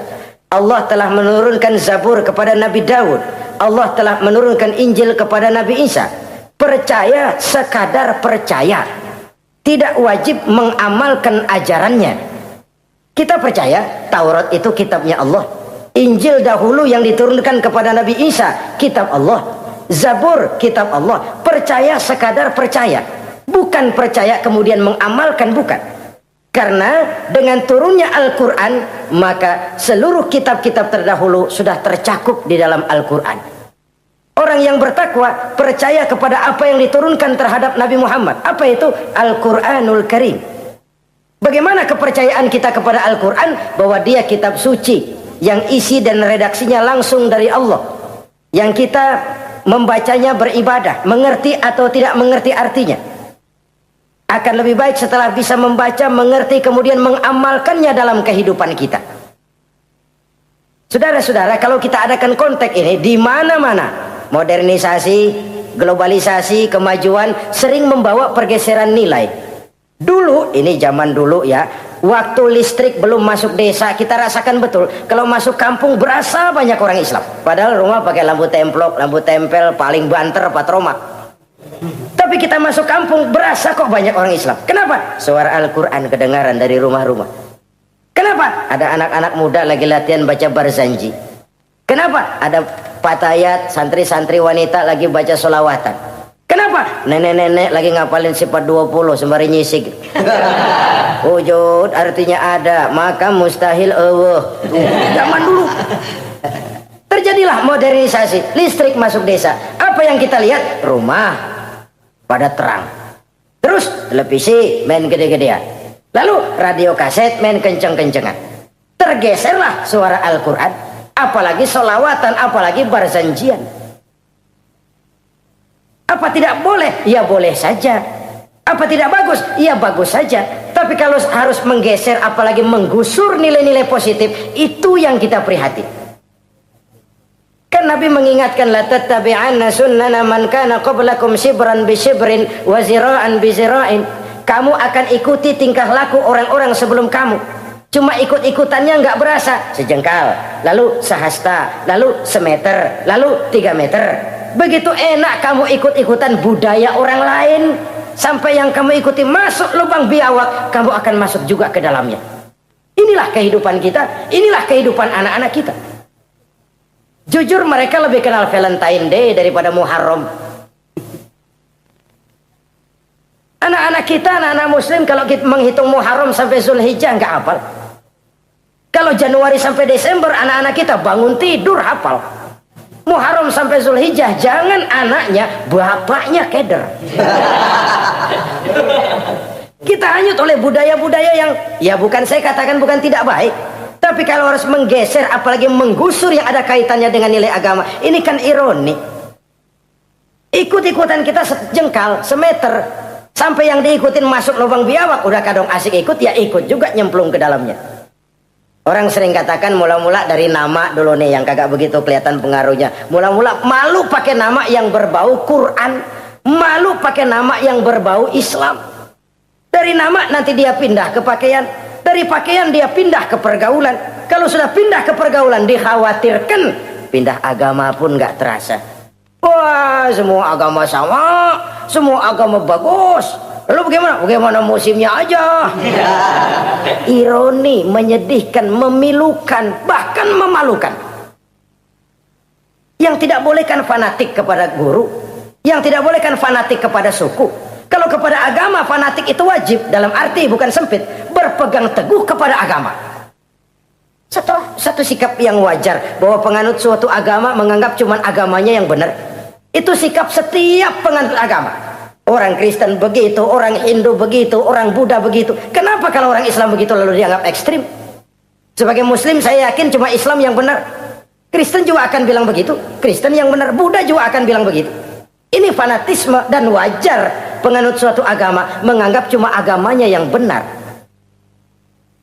Allah telah menurunkan Zabur kepada Nabi Daud, Allah telah menurunkan Injil kepada Nabi Isa. Percaya sekadar percaya, tidak wajib mengamalkan ajarannya. Kita percaya Taurat itu kitabnya Allah, Injil dahulu yang diturunkan kepada Nabi Isa kitab Allah, Zabur kitab Allah. Percaya sekadar percaya, bukan percaya kemudian mengamalkan, bukan. Karena dengan turunnya Al-Quran, maka seluruh kitab-kitab terdahulu sudah tercakup di dalam Al-Quran. Orang yang bertakwa percaya kepada apa yang diturunkan terhadap Nabi Muhammad. Apa itu? Al-Quranul Karim. Bagaimana kepercayaan kita kepada Al-Quran? Bahwa dia kitab suci yang isi dan redaksinya langsung dari Allah, yang kita membacanya beribadah, mengerti atau tidak mengerti artinya. Akan lebih baik setelah bisa membaca, mengerti, kemudian mengamalkannya dalam kehidupan kita. Saudara-saudara, kalau kita adakan konteks ini di mana-mana, modernisasi, globalisasi, kemajuan sering membawa pergeseran nilai. Dulu, ini zaman dulu ya, waktu listrik belum masuk desa, kita rasakan betul. Kalau masuk kampung berasa banyak orang Islam. Padahal rumah pakai lampu templok, lampu tempel, paling banter, patroma. Tapi kita masuk kampung berasa kok banyak orang Islam. Kenapa? Suara Al-Quran kedengaran dari rumah-rumah. Kenapa? Ada anak-anak muda lagi latihan baca barzanji. Kenapa? Ada patayat, santri-santri wanita lagi baca sholawatan. Kenapa? Nenek-nenek lagi ngapalin sifat 20 sembari nyisik. Wujud artinya ada, maka mustahil zaman dulu. Terjadilah modernisasi, listrik masuk desa. Apa yang kita lihat? Rumah pada terang. Terus televisi main gede-gedean. Lalu radio kaset main kenceng-kencengan. Tergeserlah suara Al-Quran, apalagi sholawatan, apalagi barzanjian. Apa tidak boleh? Ya boleh saja. Apa tidak bagus? Ya bagus saja. Tapi kalau harus menggeser, apalagi menggusur nilai-nilai positif, itu yang kita prihatin. Kan Nabi mengingatkan, la tattabi'anna sunnana man kana qablakum shibran bi shibrin wa zira'an bi zira'in. Kamu akan ikuti tingkah laku orang-orang sebelum kamu. Cuma ikut-ikutannya nggak berasa. Sejengkal, lalu sehasta, lalu semeter, lalu 3 meter. Begitu enak kamu ikut-ikutan budaya orang lain, sampai yang kamu ikuti masuk lubang biawak, kamu akan masuk juga ke dalamnya. Inilah kehidupan kita, inilah kehidupan anak-anak kita. Jujur mereka lebih kenal Valentine Day daripada Muharram. Anak-anak kita, anak-anak muslim, kalau kita menghitung Muharram sampai Zulhijjah nggak hafal. Kalau Januari sampai Desember, anak-anak kita bangun tidur hafal. Muharram sampai Zulhijjah, jangan anaknya, bapaknya keder. Kita hanyut oleh budaya-budaya yang, ya bukan saya katakan bukan tidak baik, tapi kalau harus menggeser, apalagi menggusur yang ada kaitannya dengan nilai agama, ini kan ironi. Ikut-ikutan kita sejengkal, semeter, sampai yang diikutin masuk lubang biawak, udah kadang asik ikut, ya ikut juga nyemplung ke dalamnya. Orang sering katakan mula-mula dari nama dulu nih yang kagak begitu kelihatan pengaruhnya. Mula-mula malu pakai nama yang berbau Quran, malu pakai nama yang berbau Islam. Dari nama nanti dia pindah ke pakaian, dari pakaian dia pindah ke pergaulan. Kalau sudah pindah ke pergaulan, dikhawatirkan pindah agama pun nggak terasa. Wah, semua agama sama, semua agama bagus. Lalu bagaimana? Bagaimana musimnya aja. Ironi, menyedihkan, memilukan, bahkan memalukan. Yang tidak boleh kan fanatik kepada guru, yang tidak boleh kan fanatik kepada suku. Kalau kepada agama, fanatik itu wajib, dalam arti bukan sempit, berpegang teguh kepada agama. Satu sikap yang wajar, bahwa penganut suatu agama menganggap cuma agamanya yang benar. Itu sikap setiap penganut agama. Orang Kristen begitu, orang Hindu begitu, orang Buddha begitu. Kenapa kalau orang Islam begitu lalu dianggap ekstrim? Sebagai Muslim saya yakin cuma Islam yang benar. Kristen juga akan bilang begitu. Kristen yang benar, Buddha juga akan bilang begitu. Ini fanatisme, dan wajar penganut suatu agama menganggap cuma agamanya yang benar.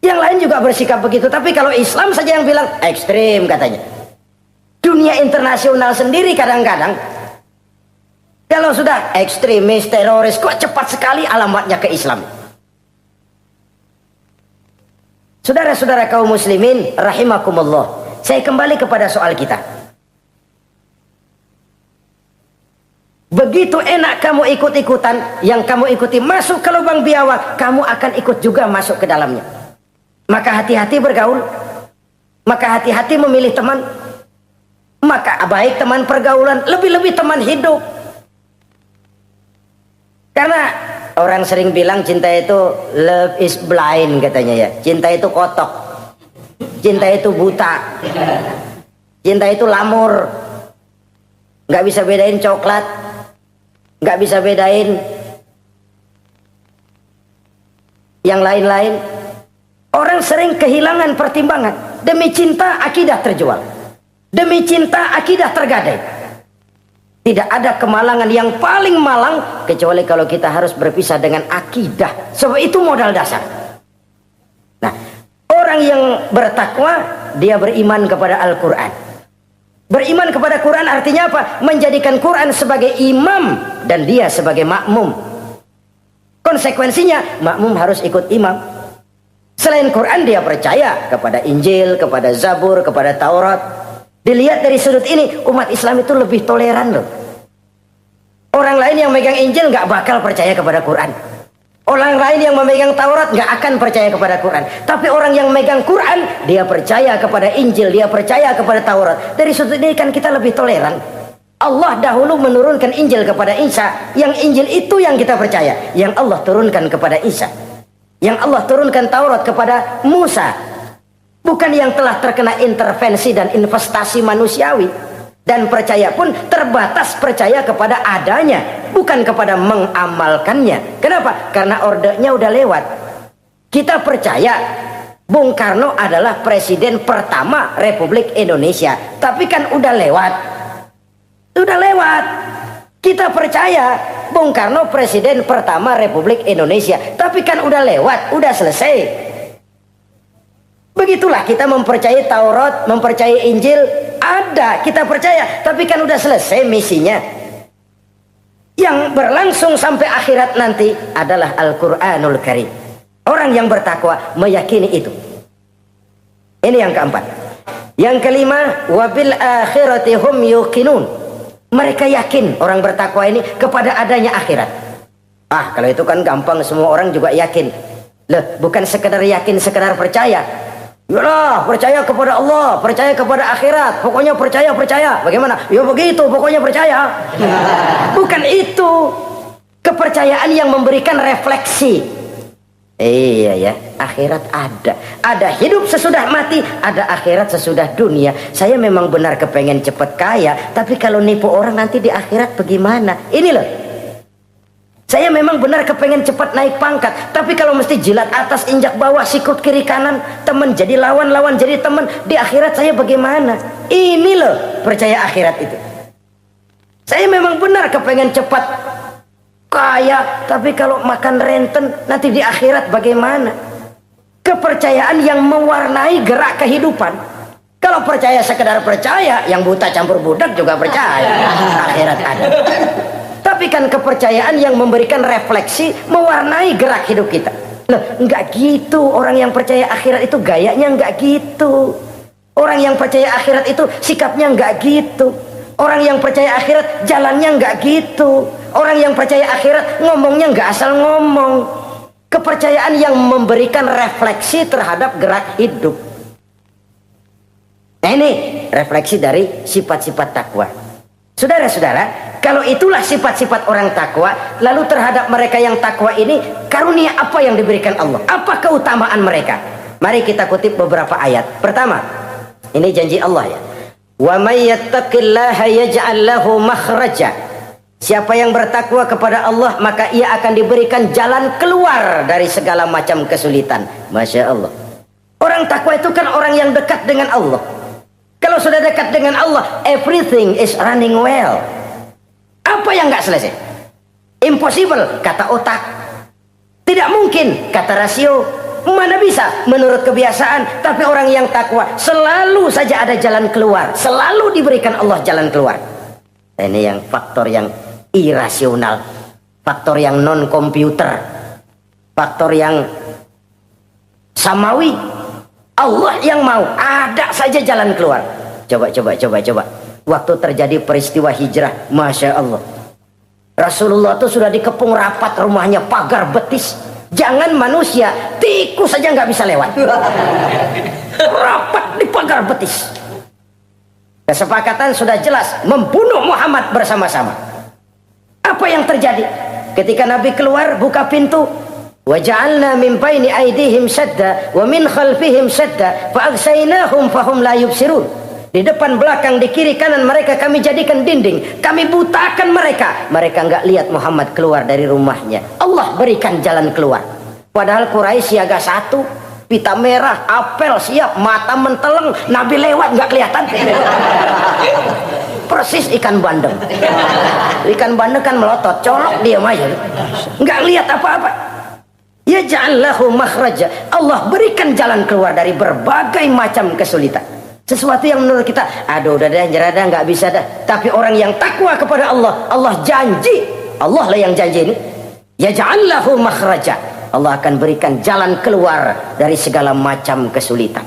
Yang lain juga bersikap begitu. Tapi kalau Islam saja yang bilang ekstrim katanya. Dunia internasional sendiri kadang-kadang kalau sudah ekstremis, teroris, kok cepat sekali alamatnya ke Islam. Saudara-saudara kaum muslimin rahimakumullah, saya kembali kepada soal kita. Begitu enak kamu ikut-ikutan, yang kamu ikuti masuk ke lubang biawak, kamu akan ikut juga masuk ke dalamnya. Maka hati-hati bergaul, maka hati-hati memilih teman, maka baik teman pergaulan, lebih-lebih teman hidup. Karena orang sering bilang cinta itu love is blind katanya ya. Cinta itu kotok, cinta itu buta, cinta itu lamur, nggak bisa bedain coklat, nggak bisa bedain yang lain-lain. Orang sering kehilangan pertimbangan. Demi cinta akidah terjual, demi cinta akidah tergadai. Tidak ada kemalangan yang paling malang kecuali kalau kita harus berpisah dengan akidah. Sebab itu modal dasar. Nah, orang yang bertakwa dia beriman kepada Al-Quran. Beriman kepada Quran artinya apa? Menjadikan Quran sebagai imam dan dia sebagai makmum. Konsekuensinya makmum harus ikut imam. Selain Quran dia percaya kepada Injil, kepada Zabur, kepada Taurat. Dilihat dari sudut ini, umat Islam itu lebih toleran loh. Orang lain yang megang Injil nggak bakal percaya kepada Quran. Orang lain yang memegang Taurat nggak akan percaya kepada Quran. Tapi orang yang megang Quran, dia percaya kepada Injil, dia percaya kepada Taurat. Dari sudut ini kan kita lebih toleran. Allah dahulu menurunkan Injil kepada Isa. Yang Injil itu yang kita percaya. Yang Allah turunkan kepada Isa. Yang Allah turunkan Taurat kepada Musa. Bukan yang telah terkena intervensi dan investasi manusiawi. Dan percaya pun terbatas percaya kepada adanya, bukan kepada mengamalkannya. Kenapa? Karena ordenya udah lewat. Kita percaya Bung Karno adalah presiden pertama Republik Indonesia. Tapi kan udah lewat. Udah lewat. Kita percaya Bung Karno presiden pertama Republik Indonesia. Tapi kan udah lewat, udah selesai. Begitulah kita mempercayai Taurat, mempercayai Injil, ada, kita percaya, tapi kan udah selesai misinya. Yang berlangsung sampai akhirat nanti adalah Al-Quranul Karim. Orang yang bertakwa meyakini itu. Ini yang keempat. Yang kelima, wabil akhirati hum yuqinun. Mereka yakin, orang bertakwa ini, kepada adanya akhirat. Ah, kalau itu kan gampang, semua orang juga yakin. Loh, bukan sekedar yakin, sekedar percaya. Yalah, percaya kepada Allah, percaya kepada akhirat, pokoknya percaya. Bagaimana? Ya begitu, pokoknya percaya. Bukan itu. Kepercayaan yang memberikan refleksi. Iya ya, akhirat ada. Ada hidup sesudah mati, ada akhirat sesudah dunia. Saya memang benar kepengen cepat kaya, tapi kalau nipu orang nanti di akhirat bagaimana? Ini loh. Saya memang benar kepengen cepat naik pangkat, tapi kalau mesti jilat atas injak bawah, sikut kiri kanan, teman jadi lawan, lawan jadi teman, di akhirat saya bagaimana? Ini loh percaya akhirat itu. Saya memang benar kepengen cepat kaya, tapi kalau makan renten nanti di akhirat bagaimana? Kepercayaan yang mewarnai gerak kehidupan. Kalau percaya sekedar percaya, yang buta campur budak juga percaya akhirat ada. Tapi kan kepercayaan yang memberikan refleksi, mewarnai gerak hidup kita. Loh, enggak gitu. Orang yang percaya akhirat itu gayanya enggak gitu. Orang yang percaya akhirat itu sikapnya enggak gitu. Orang yang percaya akhirat jalannya enggak gitu. Orang yang percaya akhirat ngomongnya enggak asal ngomong. Kepercayaan yang memberikan refleksi terhadap gerak hidup. Nah, ini refleksi dari sifat-sifat takwa. Saudara-saudara, kalau itulah sifat-sifat orang takwa, lalu terhadap mereka yang takwa ini, karunia apa yang diberikan Allah? Apa keutamaan mereka? Mari kita kutip beberapa ayat. Pertama, ini janji Allah ya. Wa may yattaqillaha yaj'al lahu makhraja. Siapa yang bertakwa kepada Allah, maka ia akan diberikan jalan keluar dari segala macam kesulitan. Masya Allah. Orang takwa itu kan orang yang dekat dengan Allah. Kalau kalau sudah dekat dengan Allah, everything is running well. Apa yang nggak selesai? Impossible, kata otak. Tidak mungkin, kata rasio. Mana bisa menurut kebiasaan. Tapi orang yang takwa selalu saja ada jalan keluar, selalu diberikan Allah jalan keluar. Ini yang faktor yang irasional, faktor yang non komputer, faktor yang samawi. Allah yang mau, ada saja jalan keluar. Coba. Waktu terjadi peristiwa hijrah, Masya Allah, Rasulullah itu sudah dikepung rapat rumahnya, pagar betis. Jangan manusia, tikus saja nggak bisa lewat. Rapat di pagar betis. Kesepakatan sudah jelas, membunuh Muhammad bersama-sama. Apa yang terjadi? Ketika Nabi keluar, buka pintu. وَجَعَلْنَا مِنْ بَيْنِ أَيْدِيهِمْ سَدًّا وَمِنْ خَلْفِهِمْ سَدًّا فَأَغْشَيْنَاهُمْ فَهُمْ لَا يُبْصِرُونَ. Di depan, belakang, di kiri, kanan mereka kami jadikan dinding. Kami butakan mereka. Mereka nggak lihat Muhammad keluar dari rumahnya. Allah berikan jalan keluar. Padahal Quraisy siaga satu, pita merah, apel siap, mata menteleng. Nabi lewat nggak kelihatan. Persis ikan bandeng. Ikan bandeng kan melotot, colok diam aja, nggak lihat apa-apa. Ya ja'allahu makhraja. Allah berikan jalan keluar dari berbagai macam kesulitan. Sesuatu yang menurut kita, aduh udah dah, nyerah dah, nggak bisa dah. Tapi orang yang takwa kepada Allah, Allah janji, Allah lah yang janji ini. Ya ja'allahu makhraja. Allah akan berikan jalan keluar dari segala macam kesulitan.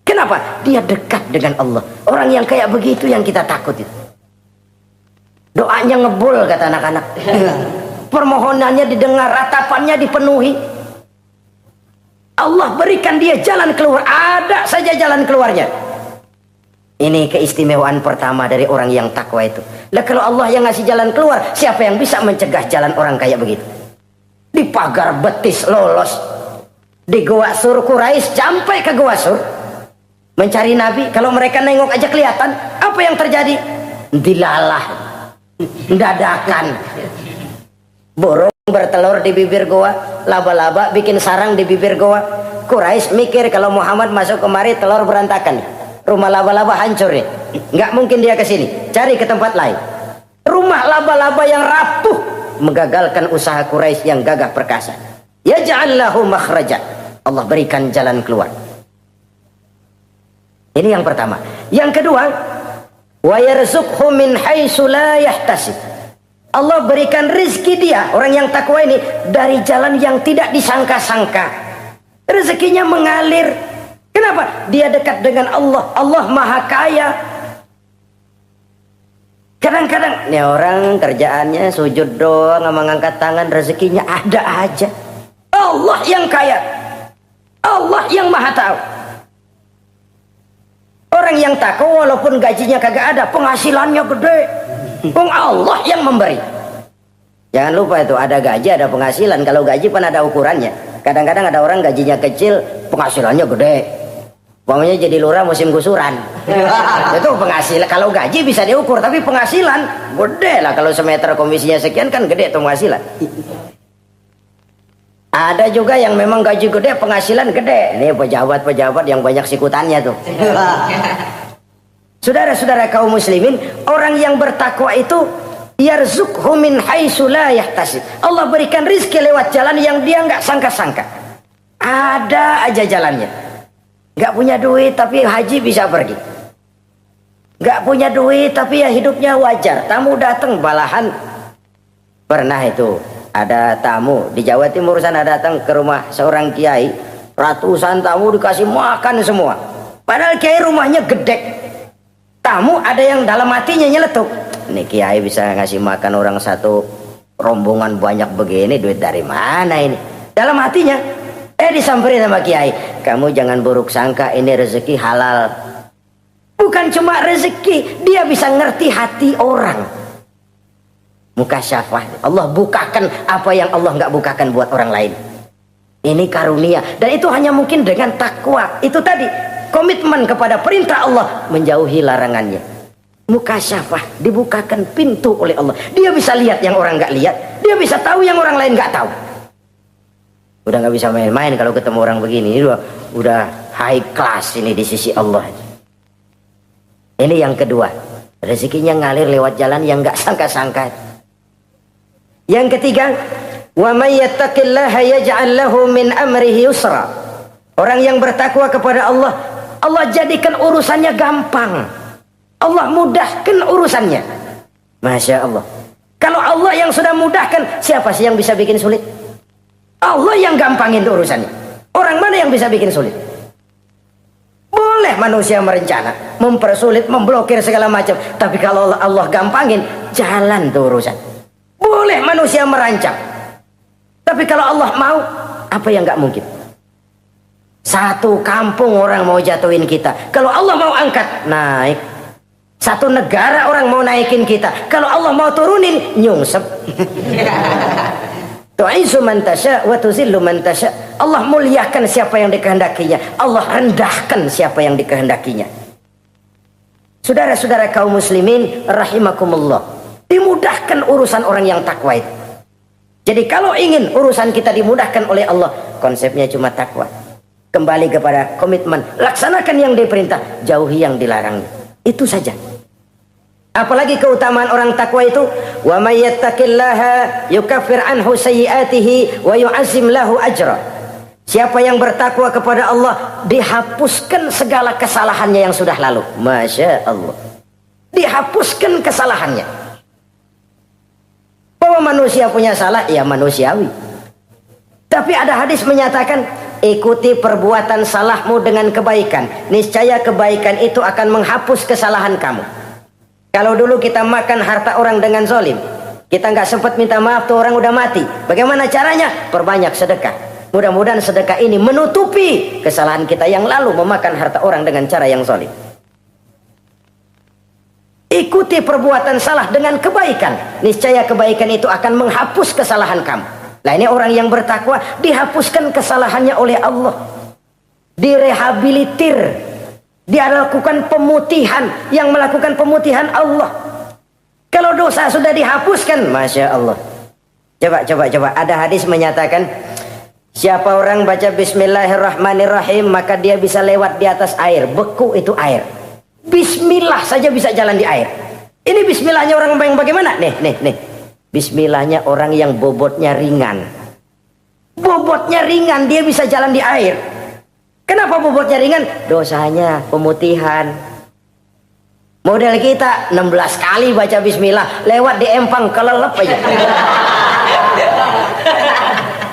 Kenapa? Dia dekat dengan Allah. Orang yang kayak begitu yang kita takut itu. Doanya ngebul, kata anak-anak. Permohonannya didengar, ratapannya dipenuhi. Allah berikan dia jalan keluar, ada saja jalan keluarnya. Ini keistimewaan pertama dari orang yang takwa itu. Lah kalau Allah yang ngasih jalan keluar, siapa yang bisa mencegah jalan orang kayak begitu? Di pagar betis lolos, di Goa Sur Quraisy sampai ke Goa Sur mencari Nabi. Kalau mereka nengok aja kelihatan. Apa yang terjadi? Dilalah, dadakan. Burung bertelur di bibir goa, laba-laba bikin sarang di bibir goa. Quraisy mikir kalau Muhammad masuk kemari telur berantakan, rumah laba-laba hancur nih, nggak mungkin dia ke sini, cari ke tempat lain. Rumah laba-laba yang rapuh menggagalkan usaha Quraisy yang gagah perkasa. Ya ja'allahu makhraja. Allah berikan jalan keluar. Ini yang pertama. Yang kedua, wa yarzuqhu min haitsu la yahtasib. Allah berikan rizki dia, orang yang takwa ini, dari jalan yang tidak disangka-sangka. Rezekinya mengalir. Kenapa? Dia dekat dengan Allah. Allah maha kaya. Kadang-kadang nih orang kerjaannya sujud doang sama ngangkat tangan, rezekinya ada aja. Allah yang kaya, Allah yang maha tahu. Orang yang takwa walaupun gajinya kagak ada, penghasilannya gede. Allah yang memberi. Jangan lupa itu, ada gaji ada penghasilan. Kalau gaji kan ada ukurannya. Kadang-kadang ada orang gajinya kecil, penghasilannya gede. Pokoknya jadi lurah musim gusuran. Itu penghasilan. Kalau gaji bisa diukur, tapi penghasilan gede lah. Kalau semeter komisinya sekian kan gede tuh penghasilan. Ada juga yang memang gaji gede, penghasilan gede. Ini pejabat-pejabat yang banyak sikutannya tuh. Saudara-saudara kaum muslimin, orang yang bertakwa itu yarzuqhu min haitsu la yahtasib. Allah berikan rizki lewat jalan yang dia nggak sangka-sangka. Ada aja jalannya. Nggak punya duit tapi haji bisa pergi. Nggak punya duit tapi ya hidupnya wajar. Tamu datang, balahan pernah itu ada tamu di Jawa Timur sana datang ke rumah seorang kiai, ratusan tamu dikasih makan semua. Padahal kiai rumahnya gede. Tamu ada yang dalam hatinya nyeletuk, ini kiai bisa ngasih makan orang satu rombongan banyak begini, duit dari mana ini? Dalam hatinya, disamperin sama kiai, kamu jangan buruk sangka, ini rezeki halal. Bukan cuma rezeki, dia bisa ngerti hati orang. Mukasyafah, Allah bukakan apa yang Allah nggak bukakan buat orang lain. Ini karunia, dan itu hanya mungkin dengan takwa. Itu tadi, komitmen kepada perintah Allah, menjauhi larangannya. Mukasyafah, dibukakan pintu oleh Allah. Dia bisa lihat yang orang nggak lihat, dia bisa tahu yang orang lain nggak tahu. Udah nggak bisa main-main kalau ketemu orang begini. Ini udah high class ini di sisi Allah. Ini yang kedua. Rezekinya ngalir lewat jalan yang nggak sangka-sangka. Yang ketiga, wa may yattaqillaha yaj'al lahu min amrihi yusra. Orang yang bertakwa kepada Allah, Allah jadikan urusannya gampang. Allah mudahkan urusannya. Masya Allah. Kalau Allah yang sudah mudahkan, siapa sih yang bisa bikin sulit? Allah yang gampangin urusannya. Orang mana yang bisa bikin sulit? Boleh manusia merencana, mempersulit, memblokir segala macam. Tapi kalau Allah gampangin, jalan tuh urusan. Boleh manusia merancang. Tapi kalau Allah mau, apa yang nggak mungkin? Satu kampung orang mau jatuhin kita. Kalau Allah mau angkat, naik. Satu negara orang mau naikin kita. Kalau Allah mau turunin, nyungsep. Tu'izu man tasya wa tuzillu man tasya. Allah muliakan siapa yang dikehendakinya. Allah rendahkan siapa yang dikehendakinya. Saudara-saudara kaum muslimin rahimakumullah, dimudahkan urusan orang yang takwa itu. Jadi kalau ingin urusan kita dimudahkan oleh Allah, konsepnya cuma takwa. Kembali kepada komitmen, laksanakan yang diperintah, jauhi yang dilarang. Itu saja. Apalagi keutamaan orang takwa itu, wa may yattaqillaha yukaffir anhu sayyi'atihi wa yu'azzim lahu ajra. Siapa yang bertakwa kepada Allah, dihapuskan segala kesalahannya yang sudah lalu. Masya Allah. Dihapuskan kesalahannya. Bahwa manusia punya salah, ya manusiawi. Tapi ada hadis menyatakan, ikuti perbuatan salahmu dengan kebaikan. Niscaya kebaikan itu akan menghapus kesalahan kamu. Kalau dulu kita makan harta orang dengan zalim, kita nggak sempat minta maaf tuh orang udah mati. Bagaimana caranya? Perbanyak sedekah. Mudah-mudahan sedekah ini menutupi kesalahan kita yang lalu memakan harta orang dengan cara yang zalim. Ikuti perbuatan salah dengan kebaikan. Niscaya kebaikan itu akan menghapus kesalahan kamu. Nah ini orang yang bertakwa, dihapuskan kesalahannya oleh Allah. Direhabilitir. Dia lakukan pemutihan. Yang melakukan pemutihan Allah. Kalau dosa sudah dihapuskan, Masya Allah. Coba. Ada hadis menyatakan, siapa orang baca Bismillahirrahmanirrahim, maka dia bisa lewat di atas air. Beku itu air. Bismillah saja bisa jalan di air. Ini bismillahnya orang yang bagaimana? Nih. Bismillahnya orang yang bobotnya ringan. Bobotnya ringan, dia bisa jalan di air. Kenapa bobotnya ringan? Dosanya pemutihan. Model kita 16 kali baca bismillah, lewat di empang kelelep aja.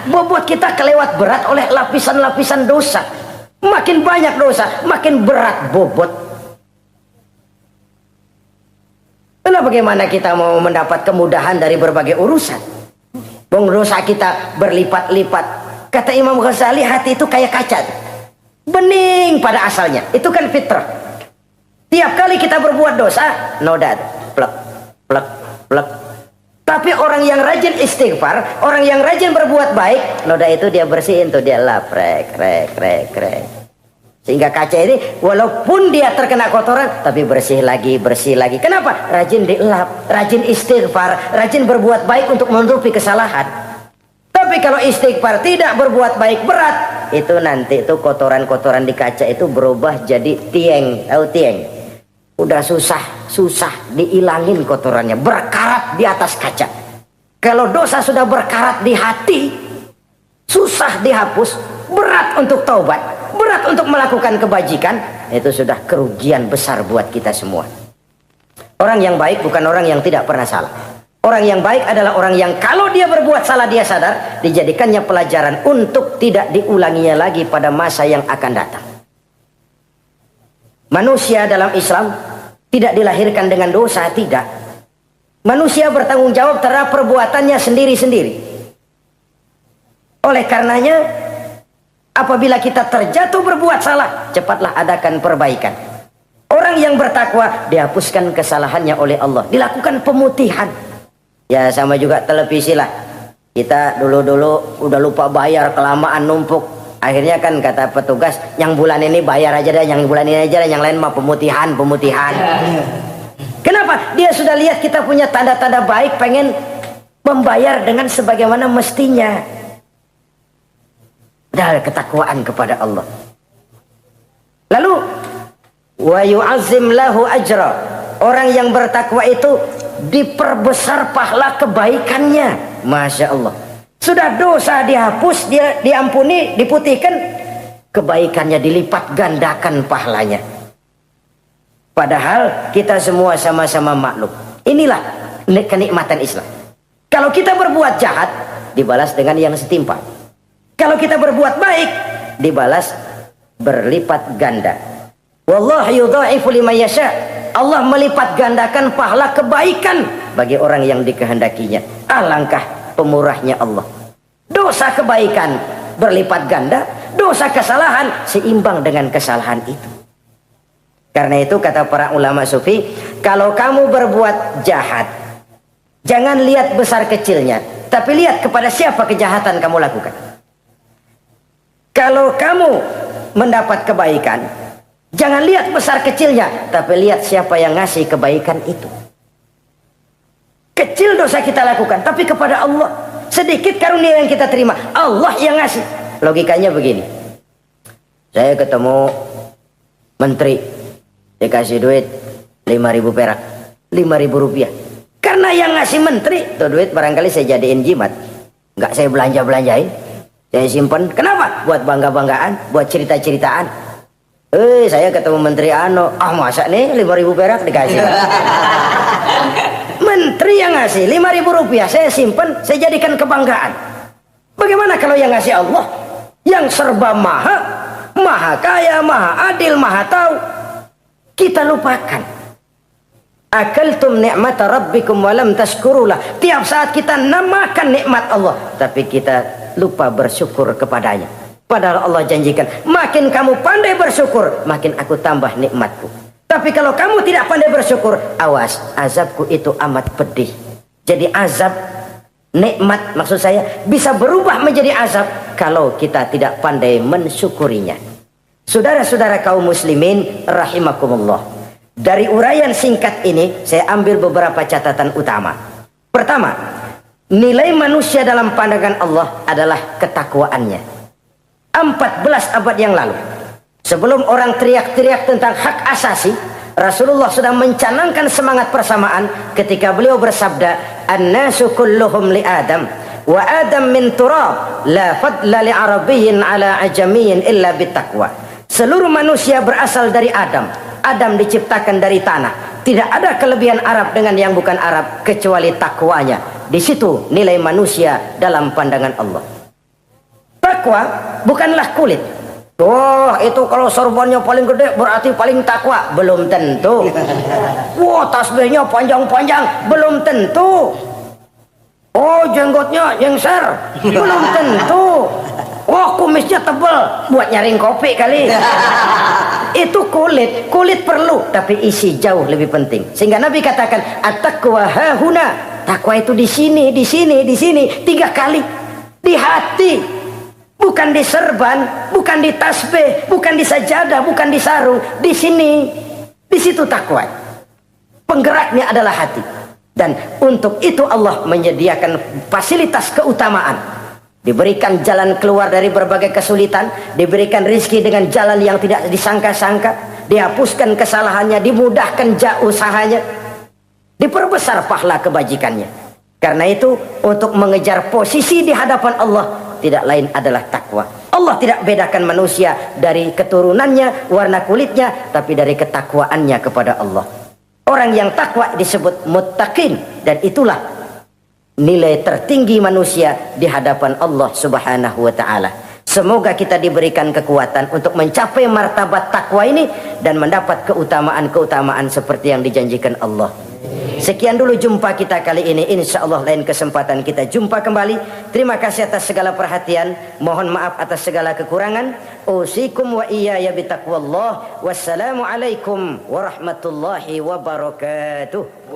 Bobot kita kelewat berat oleh lapisan-lapisan dosa. Makin banyak dosa, makin berat bobot. Lalu bagaimana kita mau mendapat kemudahan dari berbagai urusan? Bong dosa kita berlipat-lipat. Kata Imam Ghazali, hati itu kayak kaca. Bening pada asalnya. Itu kan fitrah. Tiap kali kita berbuat dosa, noda, plek, plek, plek. Tapi orang yang rajin istighfar, orang yang rajin berbuat baik, noda itu dia bersihin tuh, dia lap, rek. Sehingga kaca ini, walaupun dia terkena kotoran, tapi bersih lagi. Kenapa? Rajin dilap, rajin istighfar, rajin berbuat baik untuk menutupi kesalahan. Tapi kalau istighfar tidak berbuat baik berat, itu nanti itu kotoran-kotoran di kaca itu berubah jadi tieng. Tahu tieng? Udah susah diilangin kotorannya, berkarat di atas kaca. Kalau dosa sudah berkarat di hati, susah dihapus, berat untuk taubat, berat untuk melakukan kebajikan, itu sudah kerugian besar buat kita semua. Orang yang baik bukan orang yang tidak pernah salah. Orang yang baik adalah orang yang kalau dia berbuat salah dia sadar, dijadikannya pelajaran untuk tidak diulanginya lagi pada masa yang akan datang. Manusia dalam Islam tidak dilahirkan dengan dosa, tidak. Manusia bertanggung jawab terhadap perbuatannya sendiri-sendiri. Oleh karenanya, apabila kita terjatuh berbuat salah, cepatlah adakan perbaikan. Orang yang bertakwa dihapuskan kesalahannya oleh Allah, dilakukan pemutihan. Ya sama juga televisi lah. Kita dulu-dulu udah lupa bayar, kelamaan numpuk. Akhirnya kan kata petugas, yang bulan ini bayar aja dah, yang bulan ini aja dah, yang lain mah pemutihan. Kenapa? Dia sudah lihat kita punya tanda-tanda baik, pengen membayar dengan sebagaimana mestinya. Dari ketakwaan kepada Allah. Lalu wa yu'azzim lahu ajra. Orang yang bertakwa itu diperbesar pahala kebaikannya. Masya Allah. Sudah dosa dihapus, dia diampuni, diputihkan, kebaikannya dilipat gandakan pahalanya. Padahal kita semua sama-sama maklum. Inilah kenikmatan Islam. Kalau kita berbuat jahat, dibalas dengan yang setimpal. Kalau kita berbuat baik, dibalas berlipat ganda. Wallahu yudha'ifu liman yasha. Allah melipat gandakan pahala kebaikan bagi orang yang dikehendakinya. Alangkah pemurahnya Allah. Dosa kebaikan berlipat ganda, dosa kesalahan seimbang dengan kesalahan itu. Karena itu kata para ulama sufi, kalau kamu berbuat jahat, jangan lihat besar kecilnya, tapi lihat kepada siapa kejahatan kamu lakukan. Kalau kamu mendapat kebaikan, jangan lihat besar kecilnya, tapi lihat siapa yang ngasih kebaikan itu. Kecil dosa kita lakukan, tapi kepada Allah. Sedikit karunia yang kita terima, Allah yang ngasih. Logikanya begini. Saya ketemu menteri, dikasih duit 5.000 perak, 5.000 rupiah. Karena yang ngasih menteri, itu duit barangkali saya jadiin jimat. Nggak saya belanja-belanjain, saya simpan. Kenapa? Buat bangga-banggaan, buat cerita-ceritaan. Saya ketemu menteri masa nih 5.000 perak dikasih. Menteri yang ngasih 5.000 rupiah, saya simpan, saya jadikan kebanggaan. Bagaimana kalau yang ngasih Allah, yang serba maha kaya, maha adil, maha tahu, kita lupakan. Akaltum ni'mata rabbikum walam tashkurulah. Tiap saat kita namakan nikmat Allah, tapi kita lupa bersyukur kepadanya. Padahal Allah janjikan, makin kamu pandai bersyukur, makin aku tambah nikmatku. Tapi kalau kamu tidak pandai bersyukur, awas, azabku itu amat pedih. Jadi azab, nikmat maksud saya, bisa berubah menjadi azab kalau kita tidak pandai mensyukurinya. Saudara-saudara kaum muslimin rahimakumullah. Dari uraian singkat ini, saya ambil beberapa catatan utama. Pertama, nilai manusia dalam pandangan Allah adalah ketakwaannya. 14 abad yang lalu, sebelum orang teriak-teriak tentang hak asasi, Rasulullah sudah mencanangkan semangat persamaan ketika beliau bersabda, "An-nasu kulluhum li Adam, wa Adam min turab, la fadla li arabiyyin ala ajamiyyin illa bitaqwa." Seluruh manusia berasal dari Adam. Adam diciptakan dari tanah. Tidak ada kelebihan Arab dengan yang bukan Arab kecuali takwanya. Di situ nilai manusia dalam pandangan Allah. Takwa bukanlah kulit. Wah, itu kalau sorbannya paling gede berarti paling takwa. Belum tentu. Wah, tasbihnya panjang-panjang. Belum tentu. Oh, jenggotnya jengser. Belum tentu. Wah, kumisnya tebal. Buat nyaring kopi kali. Itu kulit. Kulit perlu, tapi isi jauh lebih penting. Sehingga Nabi katakan, at-taqwa hahuna. Takwa itu di sini, di sini, di sini. 3 kali. Di hati. Bukan di serban, bukan di tasbih, bukan di sajadah, bukan di sarung. Di sini, di situ takwa. Penggeraknya adalah hati. Dan untuk itu Allah menyediakan fasilitas keutamaan. Diberikan jalan keluar dari berbagai kesulitan, diberikan rizki dengan jalan yang tidak disangka-sangka, dihapuskan kesalahannya, dimudahkan usahanya, diperbesar pahala kebajikannya. Karena itu, untuk mengejar posisi di hadapan Allah, tidak lain adalah takwa. Allah tidak bedakan manusia dari keturunannya, warna kulitnya, tapi dari ketakwaannya kepada Allah. Orang yang takwa disebut muttaqin, dan itulah nilai tertinggi manusia di hadapan Allah Subhanahu wa taala. Semoga kita diberikan kekuatan untuk mencapai martabat takwa ini dan mendapat keutamaan-keutamaan seperti yang dijanjikan Allah. Sekian dulu jumpa kita kali ini. Insya Allah lain kesempatan kita jumpa kembali. Terima kasih atas segala perhatian. Mohon maaf atas segala kekurangan. Usikum wa iyaya bitaqwallah. Wassalamualaikum warahmatullahi wabarakatuh.